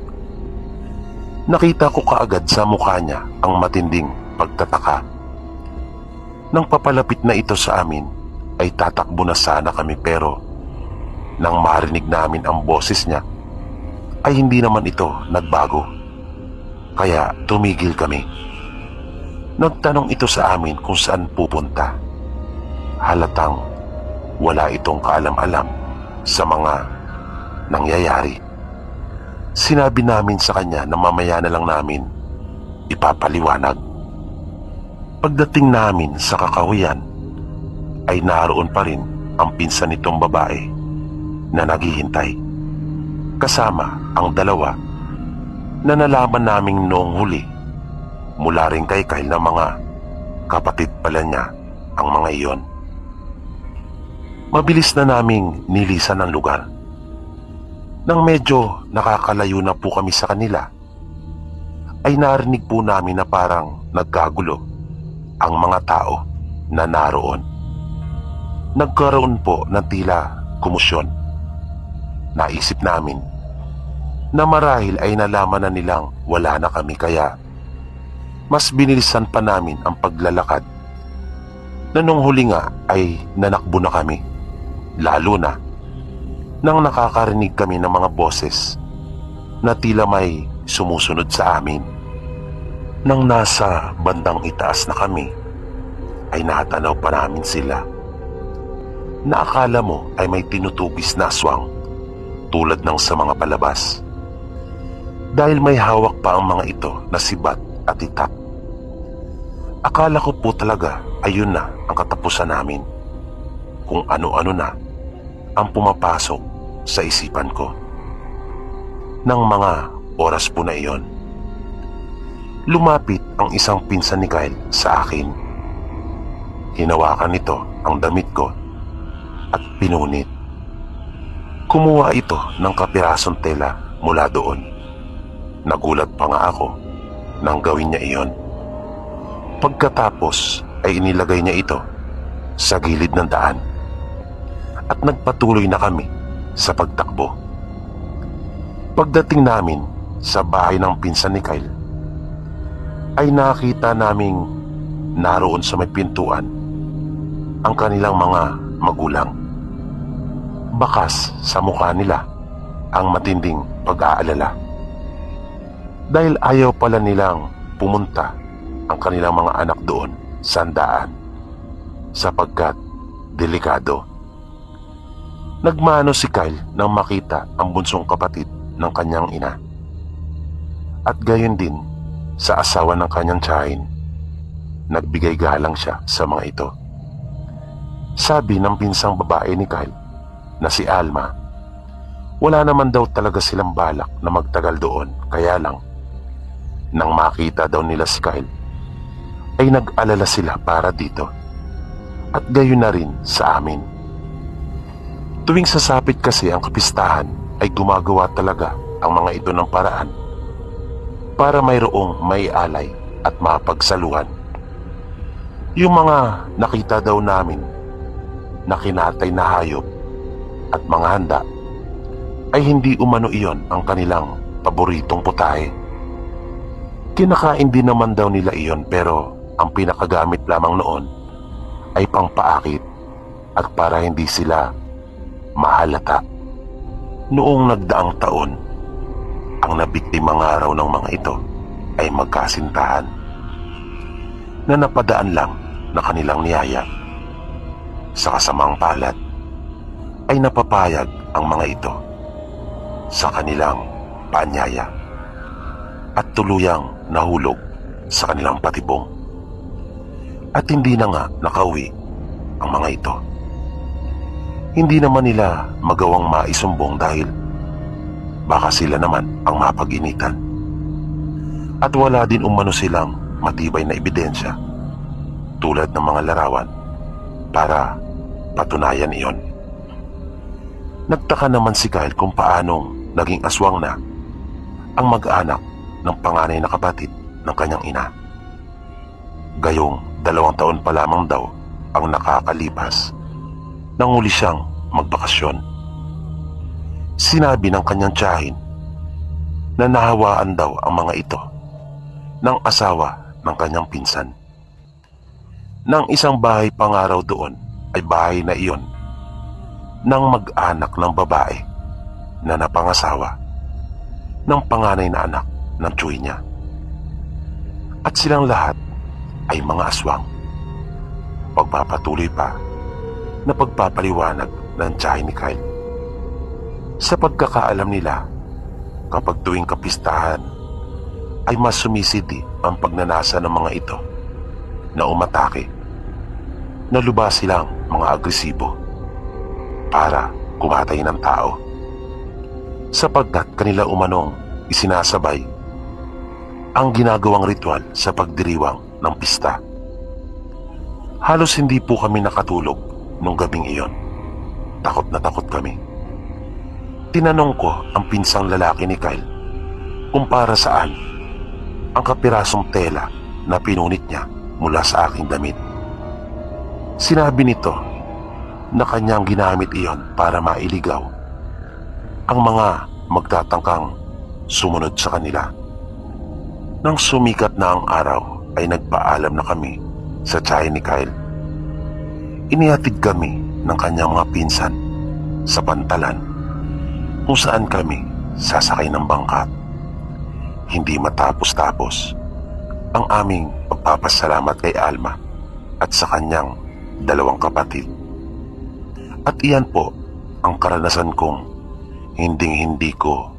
Nakita ko kaagad sa mukha niya ang matinding pagtataka. Nang papalapit na ito sa amin, ay tatakbo na sana kami, pero nang marinig namin ang boses niya, ay hindi naman ito nagbago. Kaya tumigil kami. Nagtanong ito sa amin kung saan pupunta. Halatang wala itong kaalam-alam sa mga nangyayari. Sinabi namin sa kanya na mamaya na lang namin ipapaliwanag. Pagdating namin sa kakahuyan, ay naroon pa rin ang pinsan nitong babae na naghihintay, kasama ang 2 na nalaman naming noong huli mula rin kay Kyle na mga kapatid pala niya ang mga iyon. Mabilis na naming nilisan ang lugar. Nang medyo nakakalayo na po kami sa kanila, ay narinig po namin na parang nagkagulo ang mga tao na naroon. Nagkaroon po ng tila kumusyon. Naisip namin na marahil ay nalaman na nilang wala na kami, kaya mas binilisan pa namin ang paglalakad, na nung huli nga ay nanakbo na kami, lalo na nang nakakarinig kami ng mga boses na tila may sumusunod sa amin. Nang nasa bandang itaas na kami, ay natanaw pa namin sila, na akala mo ay may tinutugis na aswang tulad ng sa mga palabas, dahil may hawak pa ang mga ito na sibat at itak. Akala ko po talaga ayun na ang katapusan namin, kung ano-ano na ang pumapasok sa isipan ko. Nang mga oras po na iyon, lumapit ang isang pinsan ni Kyle sa akin. Hinawakan nito ang damit ko at pinunit. Kumuha ito ng kapirasong tela mula doon. Nagulat pa nga ako nang gawin niya iyon. Pagkatapos ay inilagay niya ito sa gilid ng daan at nagpatuloy na kami sa pagtakbo. Pagdating namin sa bahay ng pinsan ni Kyle, ay nakita naming naroon sa may pintuan ang kanilang mga magulang. Bakas sa mukha nila ang matinding pag-aalala, dahil ayaw pala nilang pumunta ang kanilang mga anak doon sa handaan sapagkat delikado. Nagmano si Kyle nang makita ang bunsong kapatid ng kanyang ina, at gayon din sa asawa ng kanyang tiyahin. Nagbigay galang siya sa mga ito. Sabi ng pinsang babae ni Kyle na si Alma, wala naman daw talaga silang balak na magtagal doon, kaya lang nang makita daw nila si Kyle ay nag-alala sila para dito, at gayon na rin sa amin. Tuwing sasapit kasi ang kapistahan ay gumagawa talaga ang mga ito ng paraan para mayroong may alay at mapagsaluhan. Yung mga nakita daw namin na kinatay na hayop at mga handa ay hindi umano iyon ang kanilang paboritong putahe. Kinakain din naman daw nila iyon, pero ang pinakagamit lamang noon ay pangpaakit at para hindi sila mahalata. Noong nagdaang taon, ang nabiktimang araw ng mga ito ay magkasintahan na napadaan lang na kanilang niyaya. Sa kasamang palad ay napapayag ang mga ito sa kanilang paanyaya at tuluyang nahulog sa kanilang patibong, at hindi na nga nakauwi ang mga ito. Hindi naman nila magawang maisumbong dahil baka sila naman ang mapag-initan, at wala din umano silang matibay na ebidensya tulad ng mga larawan para patunayan iyon. Nagtaka naman si Kyle kung paanong naging aswang na ang mag-anak ng panganay na kapatid ng kanyang ina. Gayong 2 taon pa lamang daw ang nakakalipas nang uli siyang magbakasyon. Sinabi ng kanyang tiyahin na nahawaan daw ang mga ito ng asawa ng kanyang pinsan. Nang isang bahay pangaraw doon ay bahay na iyon ng mag-anak ng babae na napangasawa ng panganay na anak ng tsuy niya. At silang lahat ay mga aswang. Pagpapatuloy pa na pagpapaliwanag ng tiyahin ni Kyle. Sa pagkakaalam nila, kapag tuwing kapistahan ay mas sumisidi ang pagnanasa ng mga ito na umatake, na lubas silang mga agresibo para kumatay ng tao, sapagkat kanila umanong isinasabay ang ginagawang ritual sa pagdiriwang ng pista. Halos hindi po kami nakatulog nung gabing iyon. Takot na takot kami. Tinanong ko ang pinsang lalaki ni Kyle kung para saan ang kapirasong tela na pinunit niya mula sa aking damit. Sinabi nito na kanyang ginamit iyon para mailigaw ang mga magtatangkang sumunod sa kanila. Nang sumikat na ang araw ay nagpaalam na kami sa tiyahin ni Kyle. Inihatid kami ng kanyang mga pinsan sa Pantalan kung saan kami sasakay ng bangka. Hindi matapos-tapos ang aming pagpapasalamat kay Alma at sa kanyang 2 kapatid. At iyan po ang karanasan kong hinding-hindi ko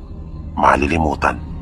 malilimutan.